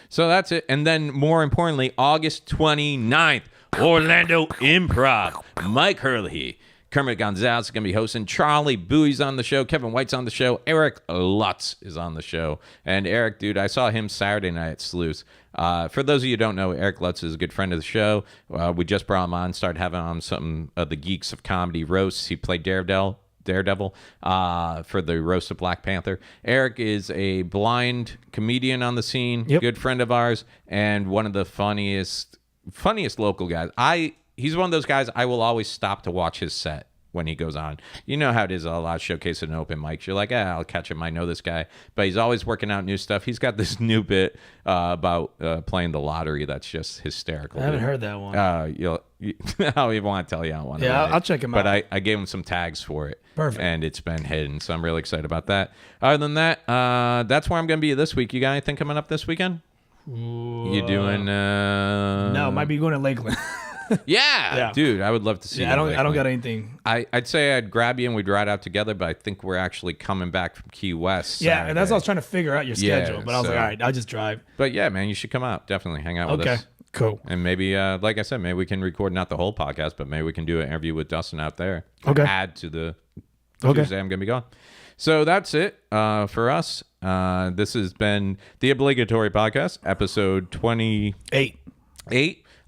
B: So that's it. And then more importantly, August 29th, Orlando Improv. Mike Hurley, Kermit Gonzalez is going to be hosting. Charlie Bowie's on the show. Kevin White's on the show. Eric Lutz is on the show. And Eric, dude, I saw him Saturday night at Sleuth. For those of you who don't know, Eric Lutz is a good friend of the show. We just brought him on, started having on some of the Geeks of Comedy roasts. He played Daredevil for the roast of Black Panther. Eric is a blind comedian on the scene, good friend of ours, and one of the funniest local guys. He's one of those guys I will always stop to watch his set when he goes on. You know how it is a lot of showcases and open mics. You're like, I'll catch him. I know this guy. But he's always working out new stuff. He's got this new bit about playing the lottery that's just hysterical.
A: I haven't heard that one.
B: I don't even want to tell you. I don't want to.
A: Yeah, I'll check him out.
B: But I gave him some tags for it.
A: Perfect.
B: And it's been hidden, so I'm really excited about that. Other than that, that's where I'm going to be this week. You got anything coming up this weekend? You doing?
A: No, might be going to Lakeland.
B: Yeah, dude, I would love to see.
A: Yeah, I don't got anything.
B: I'd say I'd grab you and we'd ride out together, but I think we're actually coming back from Key West.
A: Yeah, and that's what I was trying to figure out your schedule, but I was like, all right, I'll just drive.
B: But yeah, man, you should come out. Definitely hang out with us.
A: Okay, cool.
B: And maybe, like I said, maybe we can record not the whole podcast, but maybe we can do an interview with Dustin out there.
A: Okay.
B: Add to the Tuesday I'm going to be gone. So that's it for us. This has been the Obligatory Podcast, episode 28.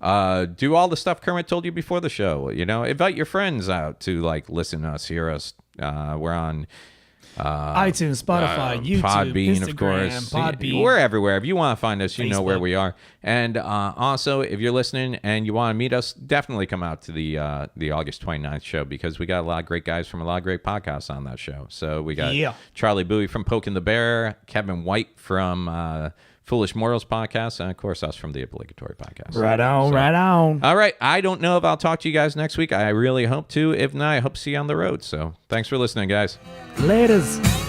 B: Do all the stuff Kermit told you before the show. Invite your friends out to listen to us, hear us. We're on
A: iTunes, Spotify, YouTube,
B: Podbean,
A: Instagram,
B: of course.
A: Podbean.
B: We're everywhere. If you want to find us, you know
A: Facebook.
B: where we are. And also, if you're listening and you want to meet us, definitely come out to the August 29th show because we got a lot of great guys from a lot of great podcasts on that show. So we got Charlie Bowie from Poking the Bear, Kevin White from Foolish Mortals podcast, and of course us from the Obligatory Podcast.
A: Right on.
B: All right. I don't know if I'll talk to you guys next week. I really hope to. If not, I hope to see you on the road. So thanks for listening, guys.
A: Laters.